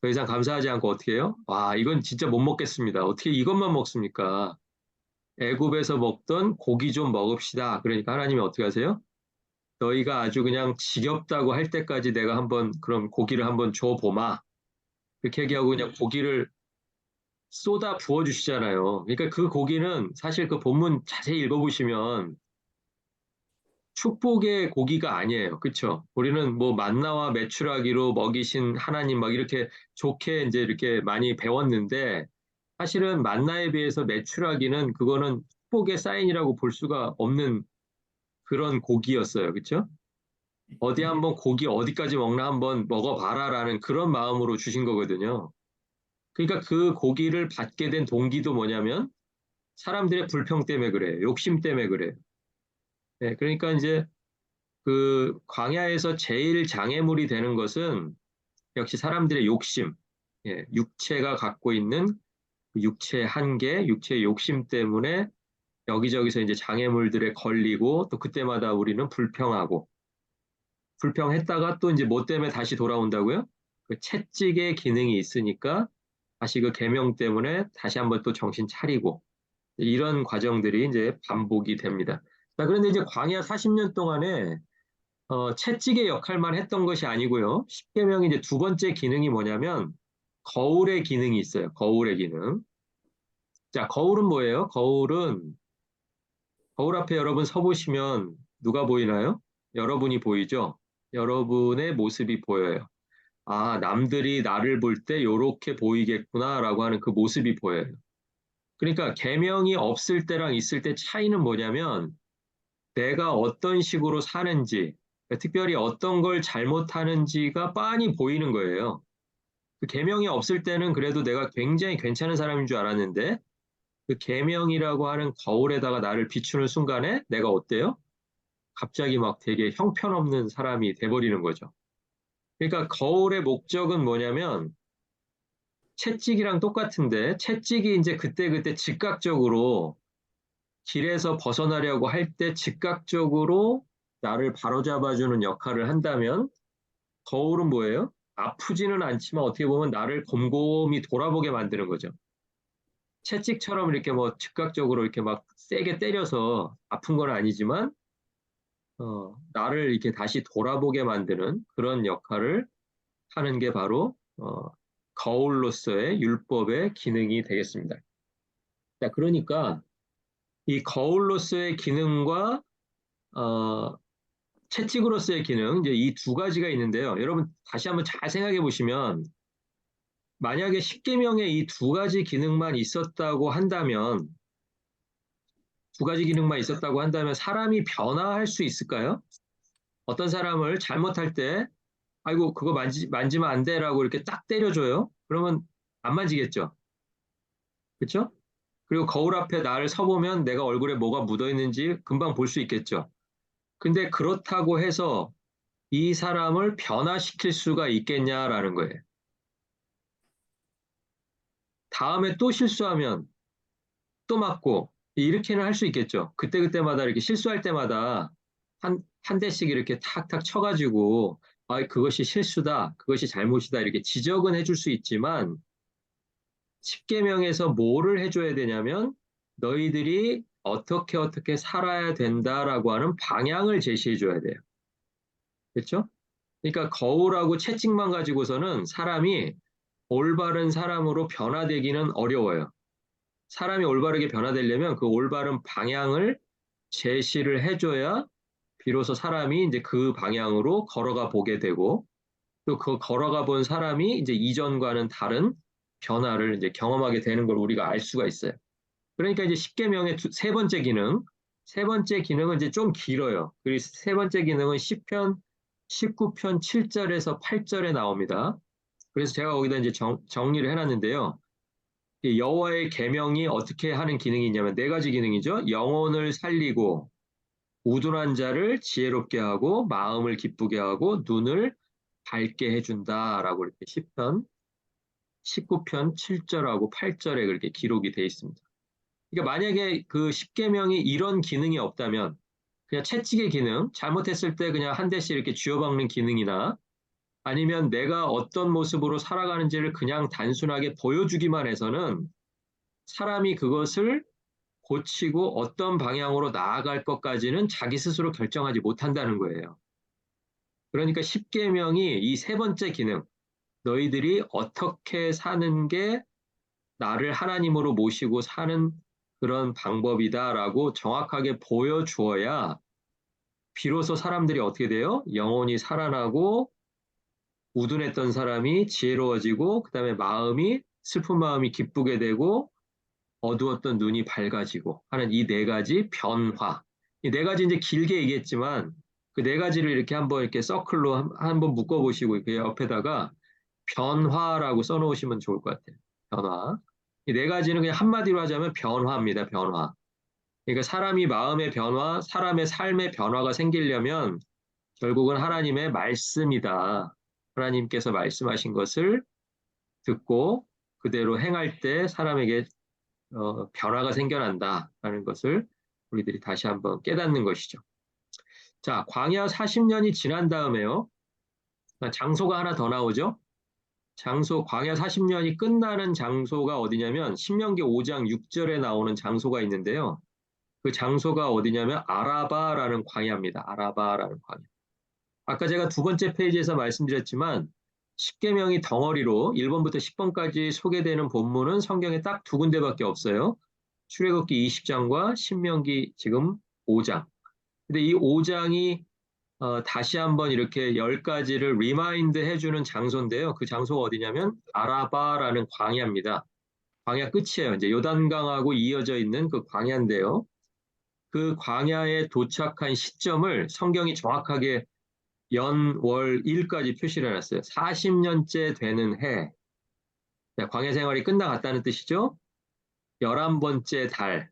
더 이상 감사하지 않고 어떻게 해요? 와, 이건 진짜 못 먹겠습니다. 어떻게 이것만 먹습니까? 애굽에서 먹던 고기 좀 먹읍시다. 그러니까 하나님이 어떻게 하세요? 너희가 아주 그냥 지겹다고 할 때까지 내가 한번 그럼 고기를 한번 줘보마. 그렇게 얘기하고 그냥 고기를 쏟아 부어주시잖아요. 그러니까 그 고기는 사실 그 본문 자세히 읽어보시면 축복의 고기가 아니에요. 그렇죠? 우리는 뭐 만나와 메추라기로 먹이신 하나님 막 이렇게 좋게 이제 이렇게 많이 배웠는데 사실은 만나에 비해서 메추라기는 그거는 축복의 사인이라고 볼 수가 없는 그런 고기였어요. 그렇죠? 어디 한번 고기 어디까지 먹나 한번 먹어봐라라는 그런 마음으로 주신 거거든요. 그러니까 그 고기를 받게 된 동기도 뭐냐면 사람들의 불평 때문에 그래요. 욕심 때문에 그래요. 네, 그러니까 이제 그 광야에서 제일 장애물이 되는 것은 역시 사람들의 욕심, 예, 육체가 갖고 있는 그 육체의 한계, 육체의 욕심 때문에 여기저기서 이제 장애물들에 걸리고 또 그때마다 우리는 불평하고 불평했다가 또 이제 뭐 때문에 다시 돌아온다고요? 그 채찍의 기능이 있으니까 다시 그 계명 때문에 다시 한번 또 정신 차리고 이런 과정들이 이제 반복이 됩니다. 자, 그런데 이제 광야 40년 동안에 채찍의 역할만 했던 것이 아니고요. 십계명의 이제 두 번째 기능이 뭐냐면 거울의 기능이 있어요. 거울의 기능. 자, 거울은 뭐예요? 거울 앞에 여러분 서 보시면 누가 보이나요? 여러분이 보이죠? 여러분의 모습이 보여요. 아, 남들이 나를 볼 때 요렇게 보이겠구나라고 하는 그 모습이 보여요. 그러니까 계명이 없을 때랑 있을 때 차이는 뭐냐면 내가 어떤 식으로 사는지, 특별히 어떤 걸 잘못하는지가 빤히 보이는 거예요. 그 계명이 없을 때는 그래도 내가 굉장히 괜찮은 사람인 줄 알았는데 그 계명이라고 하는 거울에다가 나를 비추는 순간에 내가 어때요? 갑자기 막 되게 형편없는 사람이 돼버리는 거죠. 그러니까 거울의 목적은 뭐냐면 채찍이랑 똑같은데 채찍이 이제 그때그때 즉각적으로 길에서 벗어나려고 할 때 즉각적으로 나를 바로잡아주는 역할을 한다면 거울은 뭐예요? 아프지는 않지만 어떻게 보면 나를 곰곰이 돌아보게 만드는 거죠. 채찍처럼 이렇게 뭐 즉각적으로 이렇게 막 세게 때려서 아픈 건 아니지만 나를 이렇게 다시 돌아보게 만드는 그런 역할을 하는 게 바로 거울로서의 율법의 기능이 되겠습니다. 자, 그러니까 이 거울로서의 기능과 어, 채찍으로서의 기능 이제 이 두 가지가 있는데요. 여러분 다시 한번 잘 생각해 보시면 만약에 십계명에 이 두 가지 기능만 있었다고 한다면 두 가지 기능만 있었다고 한다면 사람이 변화할 수 있을까요? 어떤 사람을 잘못할 때 아이고 그거 만지면 안 돼라고 이렇게 딱 때려줘요. 그러면 안 만지겠죠. 그렇죠? 그리고 거울 앞에 나를 서보면 내가 얼굴에 뭐가 묻어 있는지 금방 볼 수 있겠죠. 근데 그렇다고 해서 이 사람을 변화시킬 수가 있겠냐라는 거예요. 다음에 또 실수하면 또 맞고 이렇게는 할 수 있겠죠. 그때그때마다 이렇게 실수할 때마다 한 대씩 이렇게 탁탁 쳐가지고 아, 그것이 실수다, 그것이 잘못이다 이렇게 지적은 해줄 수 있지만 십계명에서 뭐를 해줘야 되냐면 너희들이 어떻게 살아야 된다라고 하는 방향을 제시해 줘야 돼요. 그렇죠? 그러니까 거울하고 채찍만 가지고서는 사람이 올바른 사람으로 변화되기는 어려워요. 사람이 올바르게 변화되려면 그 올바른 방향을 제시를 해줘야 비로소 사람이 이제 그 방향으로 걸어가 보게 되고 또 그 걸어가 본 사람이 이제 이전과는 다른 변화를 이제 경험하게 되는 걸 우리가 알 수가 있어요. 그러니까 이제 10계명의 세 번째 기능은 이제 좀 길어요. 그리고 세 번째 기능은 시편 19편 7절에서 8절에 나옵니다. 그래서 제가 거기다 이제 정리를 해놨는데요. 여호와의 계명이 어떻게 하는 기능이 있냐면 네 가지 기능이죠. 영혼을 살리고 우둔한 자를 지혜롭게 하고 마음을 기쁘게 하고 눈을 밝게 해준다라고 이렇게 시편 19편 7절하고 8절에 그렇게 기록이 되어 있습니다. 그러니까 만약에 그 10계명이 이런 기능이 없다면 그냥 채찍의 기능, 잘못했을 때 그냥 한 대씩 이렇게 쥐어박는 기능이나 아니면 내가 어떤 모습으로 살아가는지를 그냥 단순하게 보여주기만 해서는 사람이 그것을 고치고 어떤 방향으로 나아갈 것까지는 자기 스스로 결정하지 못한다는 거예요. 그러니까 10계명이 이 세 번째 기능, 너희들이 어떻게 사는 게 나를 하나님으로 모시고 사는 그런 방법이다라고 정확하게 보여주어야 비로소 사람들이 어떻게 돼요? 영혼이 살아나고 우둔했던 사람이 지혜로워지고 그다음에 마음이 슬픈 마음이 기쁘게 되고 어두웠던 눈이 밝아지고 하는 이 네 가지 변화. 이 네 가지 이제 길게 얘기했지만 그 네 가지를 이렇게 한번 이렇게 서클로 한번 묶어보시고 이렇게 옆에다가 변화라고 써놓으시면 좋을 것 같아요. 변화. 이 네 가지는 그냥 한마디로 하자면 변화입니다. 변화. 그러니까 사람이 마음의 변화, 사람의 삶의 변화가 생기려면 결국은 하나님의 말씀이다. 하나님께서 말씀하신 것을 듣고 그대로 행할 때 사람에게 변화가 생겨난다라는 것을 우리들이 다시 한번 깨닫는 것이죠. 자, 광야 40년이 지난 다음에요. 장소가 하나 더 나오죠. 광야 40년이 끝나는 장소가 어디냐면 신명기 5장 6절에 나오는 장소가 있는데요. 그 장소가 어디냐면 아라바라는 광야입니다. 아라바라는 광야. 아까 제가 두 번째 페이지에서 말씀드렸지만 10계명이 덩어리로 1번부터 10번까지 소개되는 본문은 성경에 딱 두 군데밖에 없어요. 출애굽기 20장과 신명기 지금 5장. 근데 이 5장이 다시 한번 이렇게 10가지를 리마인드 해주는 장소인데요. 그 장소가 어디냐면 아라바라는 광야입니다. 광야 끝이에요. 이제 요단강하고 이어져 있는 그 광야인데요. 그 광야에 도착한 시점을 성경이 정확하게 연, 월, 일까지 표시를 해놨어요. 40년째 되는 해. 광야 생활이 끝나갔다는 뜻이죠. 11번째 달.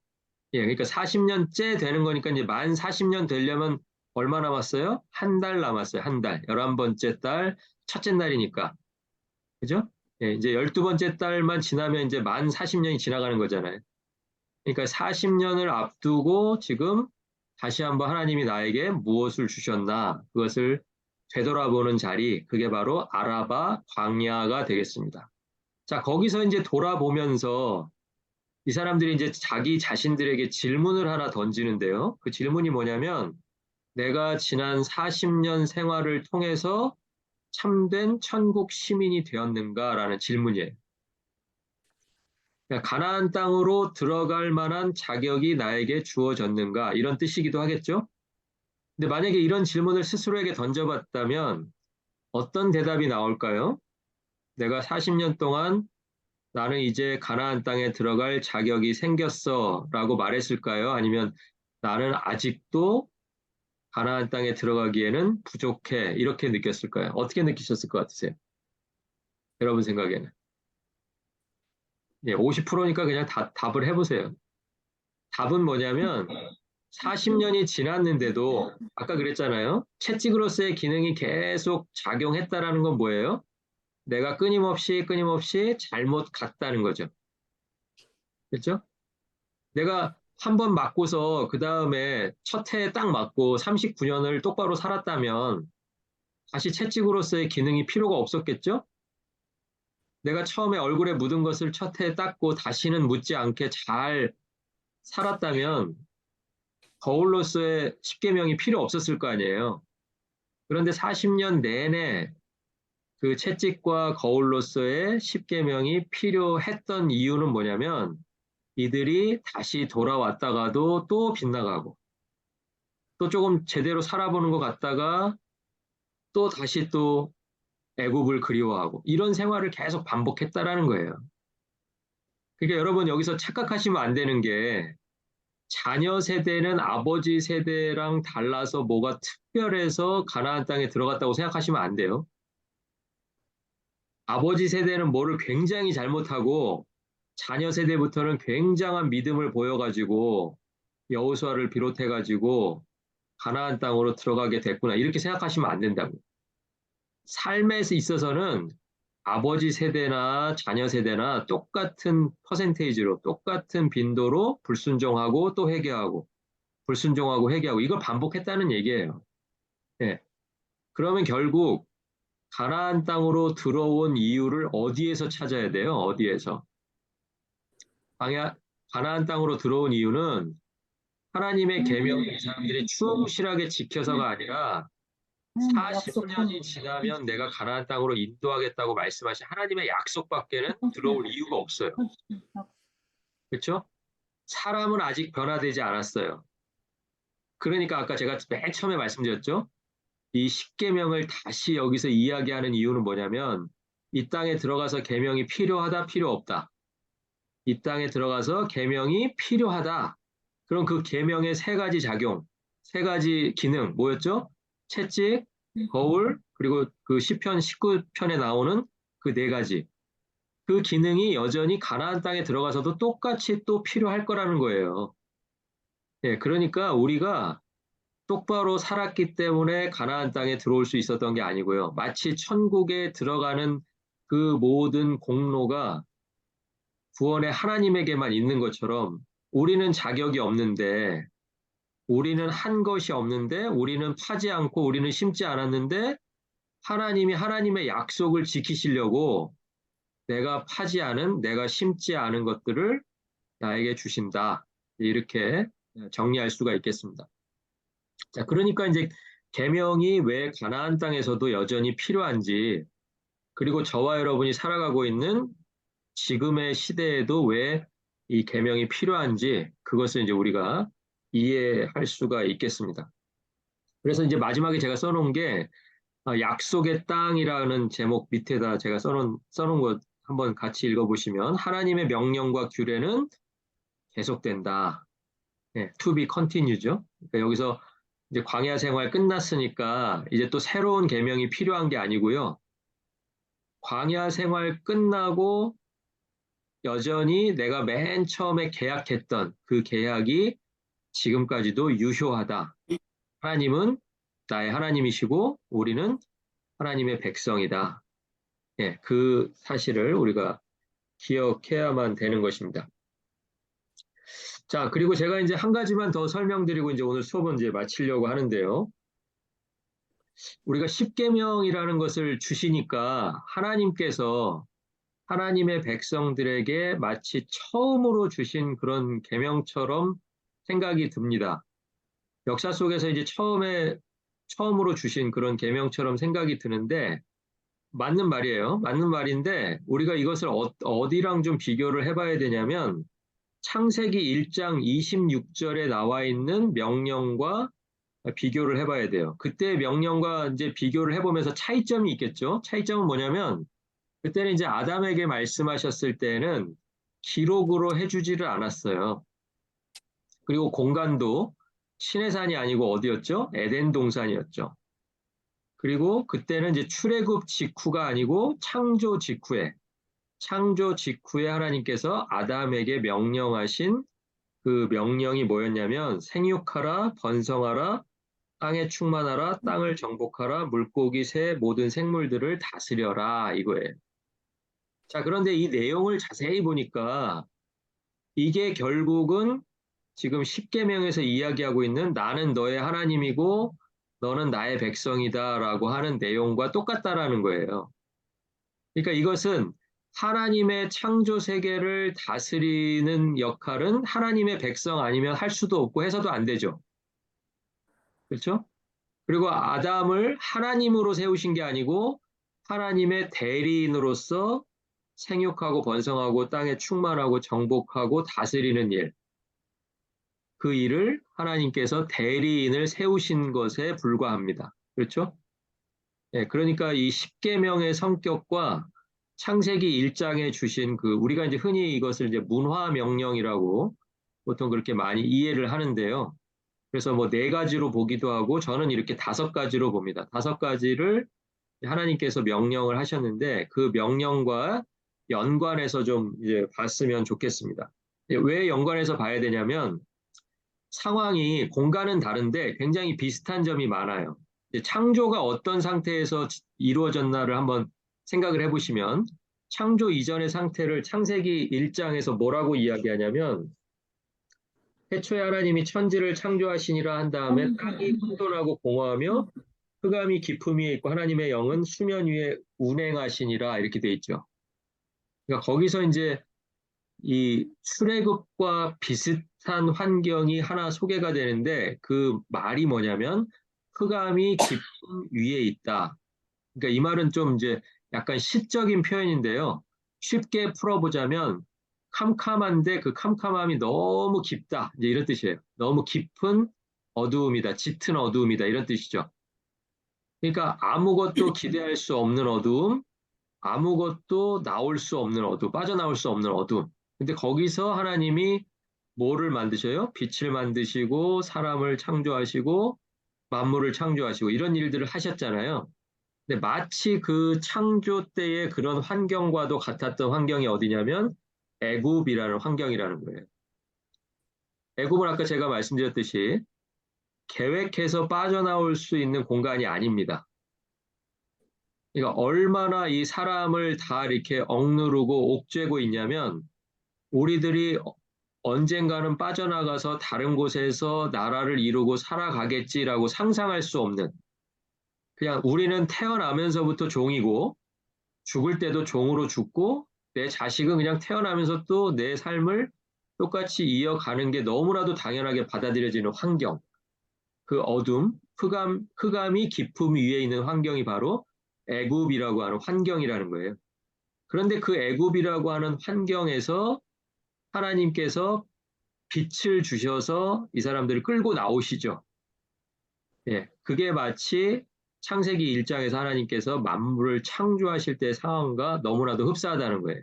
예, 그러니까 40년째 되는 거니까 이제 만 40년 되려면 얼마 남았어요? 한 달 남았어요. 한 달. 11번째 달, 첫째 날이니까. 그죠? 예, 이제 12번째 달만 지나면 이제 만 40년이 지나가는 거잖아요. 그러니까 40년을 앞두고 지금 다시 한번 하나님이 나에게 무엇을 주셨나 그것을 되돌아보는 자리, 그게 바로 아라바 광야가 되겠습니다. 자, 거기서 이제 돌아보면서 이 사람들이 이제 자기 자신들에게 질문을 하나 던지는데요. 그 질문이 뭐냐면 내가 지난 40년 생활을 통해서 참된 천국 시민이 되었는가라는 질문이에요. 그러니까 가나안 땅으로 들어갈 만한 자격이 나에게 주어졌는가 이런 뜻이기도 하겠죠. 근데 만약에 이런 질문을 스스로에게 던져봤다면 어떤 대답이 나올까요? 내가 40년 동안 나는 이제 가나안 땅에 들어갈 자격이 생겼어 라고 말했을까요? 아니면 나는 아직도 가나안 땅에 들어가기에는 부족해 이렇게 느꼈을까요? 어떻게 느끼셨을 것 같으세요? 여러분 생각에는. 예, 50%니까 그냥 답을 해보세요. 답은 뭐냐면 40년이 지났는데도 아까 그랬잖아요. 채찍으로서의 기능이 계속 작용했다라는 건 뭐예요? 내가 끊임없이 잘못 갔다는 거죠. 그렇죠? 내가 한 번 맞고서 그 다음에 첫 해에 딱 맞고 39년을 똑바로 살았다면 다시 채찍으로서의 기능이 필요가 없었겠죠? 내가 처음에 얼굴에 묻은 것을 첫 해에 닦고 다시는 묻지 않게 잘 살았다면 거울로서의 십계명이 필요 없었을 거 아니에요. 그런데 40년 내내 그 채찍과 거울로서의 십계명이 필요했던 이유는 뭐냐면 이들이 다시 돌아왔다가도 또 빗나가고 또 조금 제대로 살아보는 것 같다가 또 다시 또 애굽을 그리워하고 이런 생활을 계속 반복했다라는 거예요. 그러니까 여러분 여기서 착각하시면 안 되는 게 자녀 세대는 아버지 세대랑 달라서 뭐가 특별해서 가나안 땅에 들어갔다고 생각하시면 안 돼요. 아버지 세대는 뭐를 굉장히 잘못하고 자녀 세대부터는 굉장한 믿음을 보여가지고 여호수아를 비롯해가지고 가나안 땅으로 들어가게 됐구나 이렇게 생각하시면 안 된다고. 삶에 있어서는 아버지 세대나 자녀 세대나 똑같은 퍼센테이지로 똑같은 빈도로 불순종하고 또 회개하고 불순종하고 회개하고 이걸 반복했다는 얘기예요. 예. 그러면 결국 가나안 땅으로 들어온 이유를 어디에서 찾아야 돼요? 어디에서? 광야, 가나안 땅으로 들어온 이유는 하나님의 계명을 이 사람들이 충실하게 지켜서가 아니라 약속한 40년이 지나면 내가 가나안 땅으로 인도하겠다고 말씀하신 하나님의 약속밖에는 들어올 이유가 없어요. 그렇죠? 사람은 아직 변화되지 않았어요. 그러니까 아까 제가 맨 처음에 말씀드렸죠. 이 십계명을 다시 여기서 이야기하는 이유는 뭐냐면 이 땅에 들어가서 계명이 필요하다, 필요 없다. 이 땅에 들어가서 계명이 필요하다. 그럼 그 계명의 세 가지 작용, 세 가지 기능 뭐였죠? 채찍, 거울, 그리고 그 시편 19편에 나오는 그 네 가지. 그 기능이 여전히 가나안 땅에 들어가서도 똑같이 또 필요할 거라는 거예요. 예, 그러니까 우리가 똑바로 살았기 때문에 가나안 땅에 들어올 수 있었던 게 아니고요. 마치 천국에 들어가는 그 모든 공로가 구원의 하나님에게만 있는 것처럼 우리는 자격이 없는데 우리는 한 것이 없는데 우리는 파지 않고 우리는 심지 않았는데 하나님이 하나님의 약속을 지키시려고 내가 파지 않은 내가 심지 않은 것들을 나에게 주신다. 이렇게 정리할 수가 있겠습니다. 자, 그러니까 이제 계명이 왜 가나안 땅에서도 여전히 필요한지 그리고 저와 여러분이 살아가고 있는 지금의 시대에도 왜 이 계명이 필요한지 그것을 이제 우리가 이해할 수가 있겠습니다. 그래서 이제 마지막에 제가 써놓은 게 약속의 땅이라는 제목 밑에다 제가 써놓은 것 한번 같이 읽어보시면 하나님의 명령과 규례는 계속된다. 네, to be continue죠. 그러니까 여기서 이제 광야 생활 끝났으니까 이제 또 새로운 계명이 필요한 게 아니고요. 광야 생활 끝나고 여전히 내가 맨 처음에 계약했던 그 계약이 지금까지도 유효하다. 하나님은 나의 하나님이시고 우리는 하나님의 백성이다. 예, 그 사실을 우리가 기억해야만 되는 것입니다. 자, 그리고 제가 이제 한 가지만 더 설명드리고 이제 오늘 수업은 이제 마치려고 하는데요. 우리가 십계명이라는 것을 주시니까 하나님께서 하나님의 백성들에게 마치 처음으로 주신 그런 계명처럼 생각이 듭니다. 역사 속에서 이제 처음으로 주신 그런 계명처럼 생각이 드는데 맞는 말이에요. 맞는 말인데 우리가 이것을 어디랑 좀 비교를 해봐야 되냐면 창세기 1장 26절에 나와 있는 명령과 비교를 해봐야 돼요. 그때 명령과 이제 비교를 해보면서 차이점이 있겠죠. 차이점은 뭐냐면 그때는 이제 아담에게 말씀하셨을 때는 기록으로 해주지를 않았어요. 그리고 공간도 시내산이 아니고 어디였죠? 에덴 동산이었죠. 그리고 그때는 이제 출애굽 직후가 아니고 창조 직후에 하나님께서 아담에게 명령하신 그 명령이 뭐였냐면 생육하라, 번성하라, 땅에 충만하라, 땅을 정복하라, 물고기, 새, 모든 생물들을 다스려라 이거예요. 자, 그런데 이 내용을 자세히 보니까 이게 결국은 지금 십계명에서 이야기하고 있는 나는 너의 하나님이고 너는 나의 백성이다라고 하는 내용과 똑같다라는 거예요. 그러니까 이것은 하나님의 창조 세계를 다스리는 역할은 하나님의 백성 아니면 할 수도 없고 해서도 안 되죠. 그렇죠? 그리고 아담을 하나님으로 세우신 게 아니고 하나님의 대리인으로서 생육하고 번성하고 땅에 충만하고 정복하고 다스리는 일, 그 일을 하나님께서 대리인을 세우신 것에 불과합니다. 그렇죠? 예, 그러니까 이 십계명의 성격과 창세기 1장에 주신 그 우리가 이제 흔히 이것을 이제 문화 명령이라고 보통 그렇게 많이 이해를 하는데요. 그래서 뭐 네 가지로 보기도 하고 저는 이렇게 다섯 가지로 봅니다. 다섯 가지를 하나님께서 명령을 하셨는데 그 명령과 연관해서 좀 이제 봤으면 좋겠습니다. 왜 연관해서 봐야 되냐면 상황이 공간은 다른데 굉장히 비슷한 점이 많아요. 창조가 어떤 상태에서 이루어졌나를 한번 생각을 해보시면 창조 이전의 상태를 창세기 1장에서 뭐라고 이야기하냐면 태초에 하나님이 천지를 창조하시니라 한 다음에 땅이 혼돈하고 공허하며 흑암이 깊음 위에 있고 하나님의 영은 수면 위에 운행하시니라 이렇게 돼 있죠. 그러니까 거기서 이제 이 출애굽과 비슷한 환경이 하나 소개가 되는데 그 말이 뭐냐면 흑암이 깊음 위에 있다. 그러니까 이 말은 좀 이제 약간 시적인 표현인데요. 쉽게 풀어보자면 캄캄한데 그 캄캄함이 너무 깊다. 이제 이런 뜻이에요. 너무 깊은 어두움이다. 짙은 어두움이다. 이런 뜻이죠. 그러니까 아무것도 기대할 수 없는 어두움, 아무것도 나올 수 없는 어두움, 빠져나올 수 없는 어두움. 근데 거기서 하나님이 뭐를 만드셔요? 빛을 만드시고 사람을 창조하시고 만물을 창조하시고 이런 일들을 하셨잖아요. 근데 마치 그 창조 때의 그런 환경과도 같았던 환경이 어디냐면 애굽이라는 환경이라는 거예요. 애굽은 아까 제가 말씀드렸듯이 계획해서 빠져나올 수 있는 공간이 아닙니다. 그러니까 얼마나 이 사람을 다 이렇게 억누르고 옥죄고 있냐면 우리들이 언젠가는 빠져나가서 다른 곳에서 나라를 이루고 살아가겠지라고 상상할 수 없는 그냥 우리는 태어나면서부터 종이고 죽을 때도 종으로 죽고 내 자식은 그냥 태어나면서 또 내 삶을 똑같이 이어가는 게 너무나도 당연하게 받아들여지는 환경, 그 어둠, 흑암이 깊음 위에 있는 환경이 바로 애굽이라고 하는 환경이라는 거예요. 그런데 그 애굽이라고 하는 환경에서 하나님께서 빛을 주셔서 이 사람들을 끌고 나오시죠. 예, 그게 마치 창세기 1장에서 하나님께서 만물을 창조하실 때 상황과 너무나도 흡사하다는 거예요.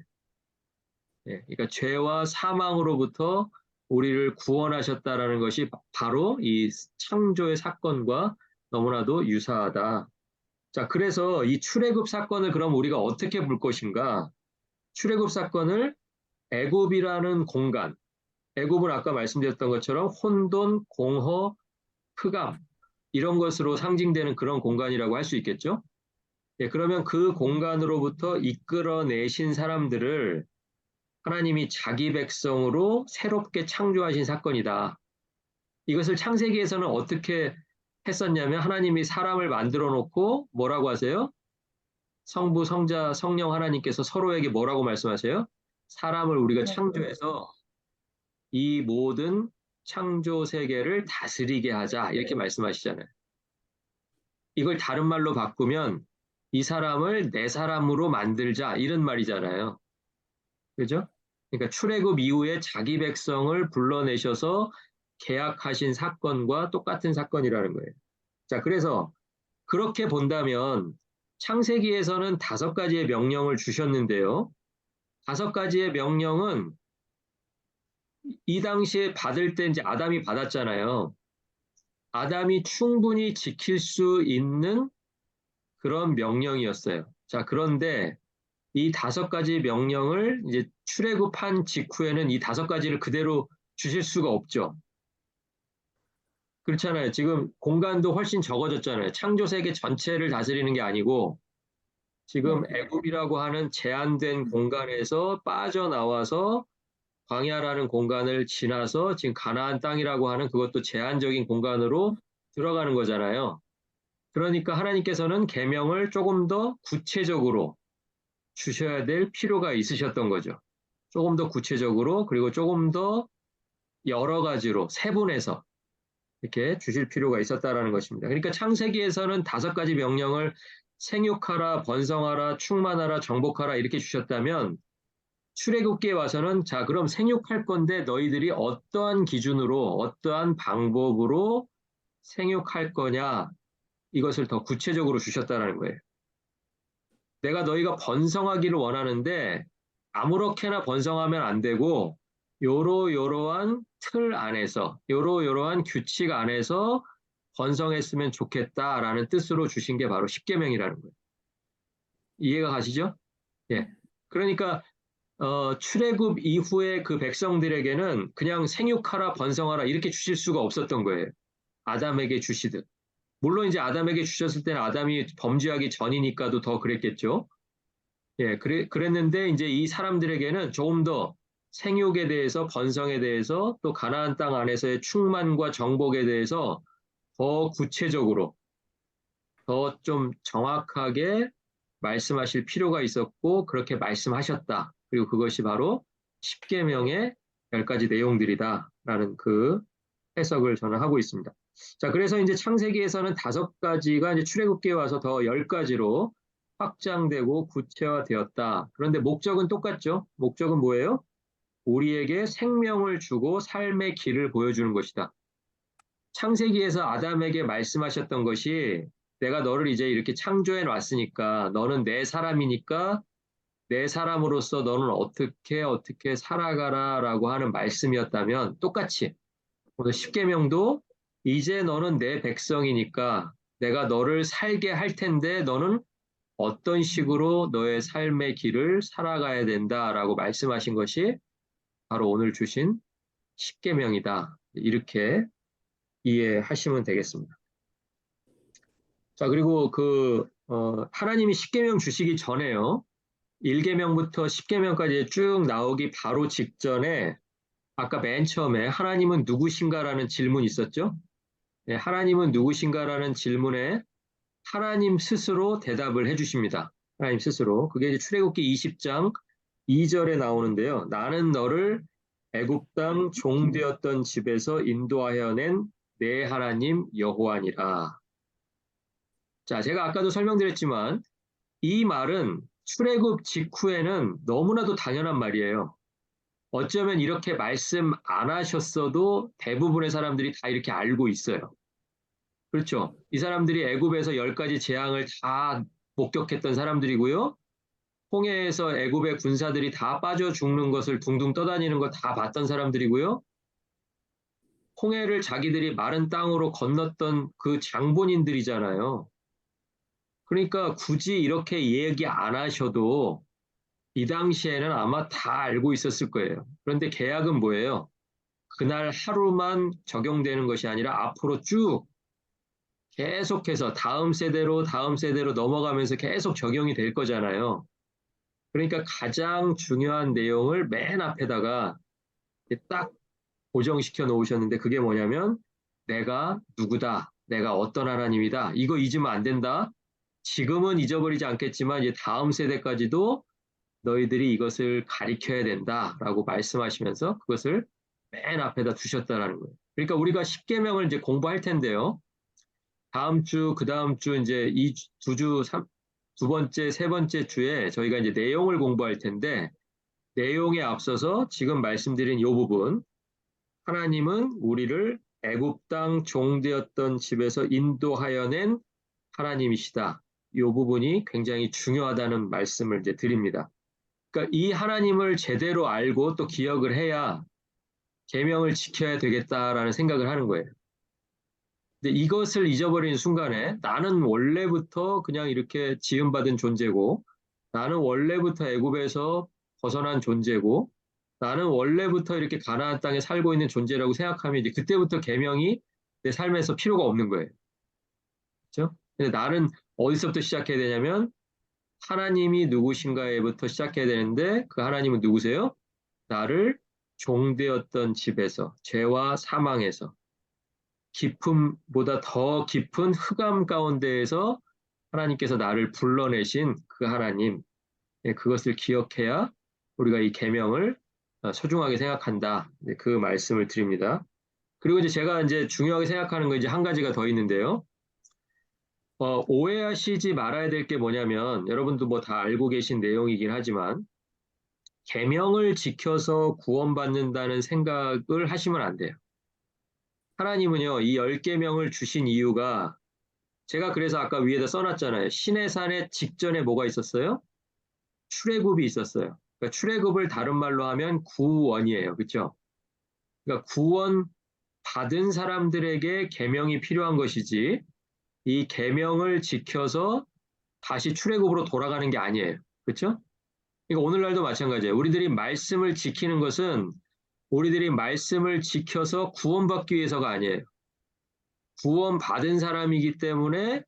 예, 그러니까 죄와 사망으로부터 우리를 구원하셨다라는 것이 바로 이 창조의 사건과 너무나도 유사하다. 자, 그래서 이 출애굽 사건을 그럼 우리가 어떻게 볼 것인가? 출애굽 사건을 애굽이라는 공간, 애굽은 아까 말씀드렸던 것처럼 혼돈, 공허, 흑암 이런 것으로 상징되는 그런 공간이라고 할 수 있겠죠? 예, 그러면 그 공간으로부터 이끌어내신 사람들을 하나님이 자기 백성으로 새롭게 창조하신 사건이다. 이것을 창세기에서는 어떻게 했었냐면 하나님이 사람을 만들어 놓고 뭐라고 하세요? 성부, 성자, 성령 하나님께서 서로에게 뭐라고 말씀하세요? 사람을 우리가 창조해서 이 모든 창조 세계를 다스리게 하자. 이렇게 말씀하시잖아요. 이걸 다른 말로 바꾸면 이 사람을 내 사람으로 만들자. 이런 말이잖아요. 그죠? 그러니까 출애굽 이후에 자기 백성을 불러내셔서 계약하신 사건과 똑같은 사건이라는 거예요. 자, 그래서 그렇게 본다면 창세기에서는 다섯 가지의 명령을 주셨는데요. 다섯 가지의 명령은 이 당시에 받을 때 이제 아담이 받았잖아요. 아담이 충분히 지킬 수 있는 그런 명령이었어요. 자, 그런데 이 다섯 가지 명령을 이제 출애굽한 직후에는 이 다섯 가지를 그대로 주실 수가 없죠. 그렇잖아요. 지금 공간도 훨씬 적어졌잖아요. 창조 세계 전체를 다스리는 게 아니고 지금 애굽이라고 하는 제한된 공간에서 빠져나와서 광야라는 공간을 지나서 지금 가나안 땅이라고 하는 그것도 제한적인 공간으로 들어가는 거잖아요. 그러니까 하나님께서는 계명을 조금 더 구체적으로 주셔야 될 필요가 있으셨던 거죠. 조금 더 구체적으로 그리고 조금 더 여러 가지로 세분해서 이렇게 주실 필요가 있었다라는 것입니다. 그러니까 창세기에서는 다섯 가지 명령을 생육하라, 번성하라, 충만하라, 정복하라 이렇게 주셨다면 출애굽기에 와서는 자, 그럼 생육할 건데 너희들이 어떠한 기준으로 어떠한 방법으로 생육할 거냐 이것을 더 구체적으로 주셨다는 거예요. 내가 너희가 번성하기를 원하는데 아무렇게나 번성하면 안 되고 요러요러한 틀 안에서 요러요러한 규칙 안에서 번성했으면 좋겠다라는 뜻으로 주신 게 바로 십계명이라는 거예요. 이해가 가시죠? 예. 그러니까 출애굽 이후에 그 백성들에게는 그냥 생육하라 번성하라 이렇게 주실 수가 없었던 거예요. 아담에게 주시듯. 물론 이제 아담에게 주셨을 때는 아담이 범죄하기 전이니까도 더 그랬겠죠. 예, 그랬는데 이제 이 사람들에게는 조금 더 생육에 대해서 번성에 대해서 또 가나안 땅 안에서의 충만과 정복에 대해서 더 구체적으로 더 좀 정확하게 말씀하실 필요가 있었고 그렇게 말씀하셨다. 그리고 그것이 바로 십계명의 10가지 내용들이다라는 그 해석을 저는 하고 있습니다. 자, 그래서 이제 창세기에서는 5가지가 이제 출애굽기에 와서 더 10가지로 확장되고 구체화되었다. 그런데 목적은 똑같죠? 목적은 뭐예요? 우리에게 생명을 주고 삶의 길을 보여주는 것이다. 창세기에서 아담에게 말씀하셨던 것이 내가 너를 이제 이렇게 창조해 놨으니까 너는 내 사람이니까 내 사람으로서 너는 어떻게 살아가라라고 하는 말씀이었다면 똑같이 오늘 십계명도 이제 너는 내 백성이니까 내가 너를 살게 할 텐데 너는 어떤 식으로 너의 삶의 길을 살아가야 된다라고 말씀하신 것이 바로 오늘 주신 십계명이다. 이렇게 이해하시면 되겠습니다. 자, 그리고 하나님이 십계명 주시기 전에요. 1계명부터 10계명까지 쭉 나오기 바로 직전에 아까 맨 처음에 하나님은 누구신가라는 질문이 있었죠? 네, 하나님은 누구신가라는 질문에 하나님 스스로 대답을 해주십니다. 하나님 스스로. 그게 이제 출애굽기 20장 2절에 나오는데요. 나는 너를 애굽 땅 종되었던 집에서 인도하여 낸 내 하나님 여호와니라. 자, 제가 아까도 설명드렸지만 이 말은 출애굽 직후에는 너무나도 당연한 말이에요. 어쩌면 이렇게 말씀 안 하셨어도 대부분의 사람들이 다 이렇게 알고 있어요. 그렇죠? 이 사람들이 애굽에서 10가지 재앙을 다 목격했던 사람들이고요. 홍해에서 애굽의 군사들이 다 빠져 죽는 것을 둥둥 떠다니는 거 다 봤던 사람들이고요. 홍해를 자기들이 마른 땅으로 건넜던 그 장본인들이잖아요. 그러니까 굳이 이렇게 얘기 안 하셔도 이 당시에는 아마 다 알고 있었을 거예요. 그런데 계약은 뭐예요? 그날 하루만 적용되는 것이 아니라 앞으로 쭉 계속해서 다음 세대로 넘어가면서 계속 적용이 될 거잖아요. 그러니까 가장 중요한 내용을 맨 앞에다가 딱 고정시켜 놓으셨는데 그게 뭐냐면 내가 누구다. 내가 어떤 하나님이다. 이거 잊으면 안 된다. 지금은 잊어버리지 않겠지만 이제 다음 세대까지도 너희들이 이것을 가리켜야 된다라고 말씀하시면서 그것을 맨 앞에다 두셨다라는 거예요. 그러니까 우리가 십계명을 이제 공부할 텐데요. 다음 주, 그 다음 주 이제 이 두 번째, 세 번째 주에 저희가 이제 내용을 공부할 텐데 내용에 앞서서 지금 말씀드린 이 부분 하나님은 우리를 애굽 땅 종되었던 집에서 인도하여 낸 하나님이시다. 이 부분이 굉장히 중요하다는 말씀을 이제 드립니다. 그러니까 이 하나님을 제대로 알고 또 기억을 해야 계명을 지켜야 되겠다라는 생각을 하는 거예요. 근데 이것을 잊어버리는 순간에 나는 원래부터 그냥 이렇게 지음받은 존재고 나는 원래부터 애굽에서 벗어난 존재고 나는 원래부터 이렇게 가나안 땅에 살고 있는 존재라고 생각하면 이제 그때부터 계명이 내 삶에서 필요가 없는 거예요. 그렇죠? 근데 나는 어디서부터 시작해야 되냐면 하나님이 누구신가에부터 시작해야 되는데 그 하나님은 누구세요? 나를 종되었던 집에서 죄와 사망에서 깊음보다 더 깊은 흑암 가운데에서 하나님께서 나를 불러내신 그 하나님, 예, 그것을 기억해야 우리가 이 계명을 소중하게 생각한다. 네, 그 말씀을 드립니다. 그리고 이제 제가 이제 중요하게 생각하는 거 이제 한 가지가 더 있는데요. 오해하시지 말아야 될 게 뭐냐면 여러분도 뭐 다 알고 계신 내용이긴 하지만 계명을 지켜서 구원받는다는 생각을 하시면 안 돼요. 하나님은요, 이 10계명을 주신 이유가 제가 그래서 아까 위에다 써놨잖아요. 신의 산에 직전에 뭐가 있었어요? 출애굽이 있었어요. 그러니까 출애굽을 다른 말로 하면 구원이에요. 그렇죠? 그러니까 구원 받은 사람들에게 계명이 필요한 것이지 이 계명을 지켜서 다시 출애굽으로 돌아가는 게 아니에요. 그렇죠? 그러니까 오늘날도 마찬가지예요. 우리들이 말씀을 지키는 것은 우리들이 말씀을 지켜서 구원받기 위해서가 아니에요. 구원받은 사람이기 때문에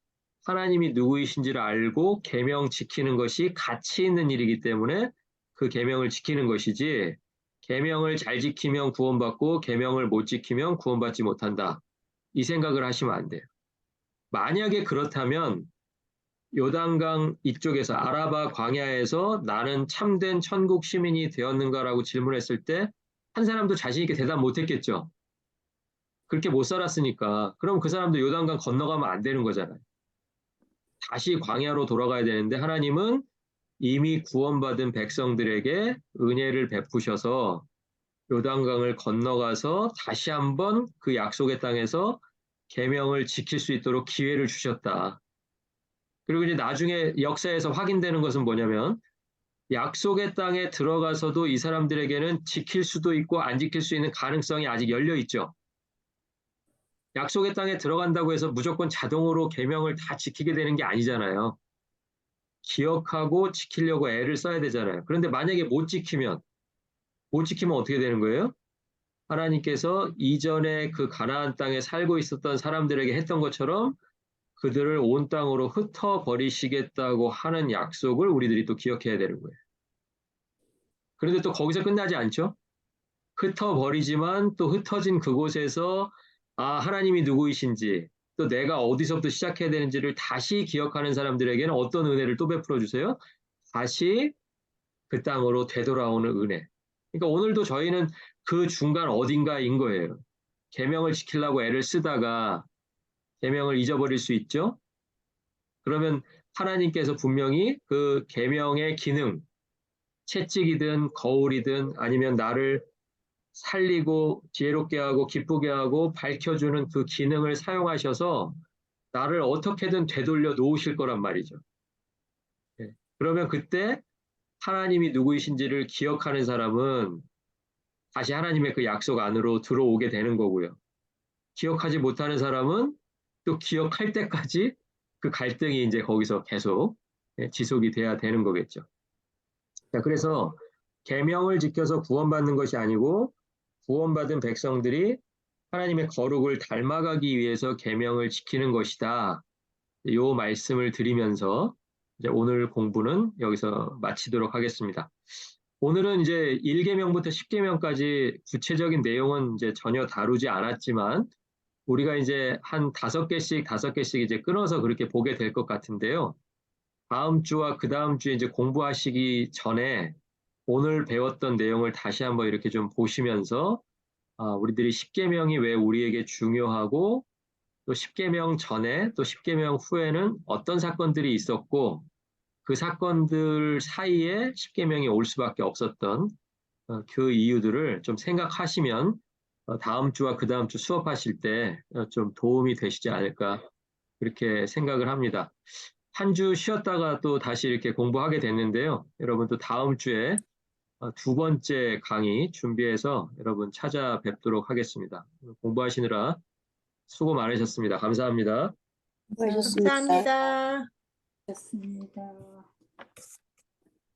하나님이 누구이신지를 알고 계명 지키는 것이 가치 있는 일이기 때문에 그 계명을 지키는 것이지 계명을 잘 지키면 구원받고 계명을 못 지키면 구원받지 못한다. 이 생각을 하시면 안 돼요. 만약에 그렇다면 요단강 이쪽에서 아라바 광야에서 나는 참된 천국 시민이 되었는가라고 질문했을 때 한 사람도 자신 있게 대답 못했겠죠. 그렇게 못 살았으니까. 그럼 그 사람도 요단강 건너가면 안 되는 거잖아요. 다시 광야로 돌아가야 되는데 하나님은 이미 구원받은 백성들에게 은혜를 베푸셔서 요단강을 건너가서 다시 한번 그 약속의 땅에서 계명을 지킬 수 있도록 기회를 주셨다. 그리고 이제 나중에 역사에서 확인되는 것은 뭐냐면 약속의 땅에 들어가서도 이 사람들에게는 지킬 수도 있고 안 지킬 수 있는 가능성이 아직 열려 있죠. 약속의 땅에 들어간다고 해서 무조건 자동으로 계명을 다 지키게 되는 게 아니잖아요. 기억하고 지키려고 애를 써야 되잖아요. 그런데 만약에 못 지키면 어떻게 되는 거예요? 하나님께서 이전에 그 가나안 땅에 살고 있었던 사람들에게 했던 것처럼 그들을 온 땅으로 흩어버리시겠다고 하는 약속을 우리들이 또 기억해야 되는 거예요. 그런데 또 거기서 끝나지 않죠? 흩어버리지만 또 흩어진 그곳에서 하나님이 누구이신지 또 내가 어디서부터 시작해야 되는지를 다시 기억하는 사람들에게는 어떤 은혜를 또 베풀어 주세요? 다시 그 땅으로 되돌아오는 은혜. 그러니까 오늘도 저희는 그 중간 어딘가인 거예요. 계명을 지키려고 애를 쓰다가 계명을 잊어버릴 수 있죠. 그러면 하나님께서 분명히 그 계명의 기능, 채찍이든 거울이든 아니면 나를 살리고 지혜롭게 하고 기쁘게 하고 밝혀주는 그 기능을 사용하셔서 나를 어떻게든 되돌려 놓으실 거란 말이죠. 예. 그러면 그때 하나님이 누구이신지를 기억하는 사람은 다시 하나님의 그 약속 안으로 들어오게 되는 거고요. 기억하지 못하는 사람은 또 기억할 때까지 그 갈등이 이제 거기서 계속 지속이 돼야 되는 거겠죠. 자, 그래서 계명을 지켜서 구원받는 것이 아니고 구원받은 백성들이 하나님의 거룩을 닮아가기 위해서 계명을 지키는 것이다. 이 말씀을 드리면서 이제 오늘 공부는 여기서 마치도록 하겠습니다. 오늘은 이제 1계명부터 10계명까지 구체적인 내용은 이제 전혀 다루지 않았지만 우리가 이제 한 5개씩 이제 끊어서 그렇게 보게 될 것 같은데요. 다음 주와 그 다음 주에 이제 공부하시기 전에 오늘 배웠던 내용을 다시 한번 이렇게 좀 보시면서 우리들이 10계명이 왜 우리에게 중요하고 또 10계명 전에 또 10계명 후에는 어떤 사건들이 있었고 그 사건들 사이에 10계명이 올 수밖에 없었던 그 이유들을 좀 생각하시면 다음 주와 그 다음 주 수업하실 때 좀 도움이 되시지 않을까 그렇게 생각을 합니다. 한 주 쉬었다가 또 다시 이렇게 공부하게 됐는데요. 여러분 또 다음 주에 두 번째 강의 준비해서 여러분 찾아뵙도록 하겠습니다. 공부하시느라 수고 많으셨습니다. 감사합니다. 수고하셨습니다. 감사합니다. 좋습니다.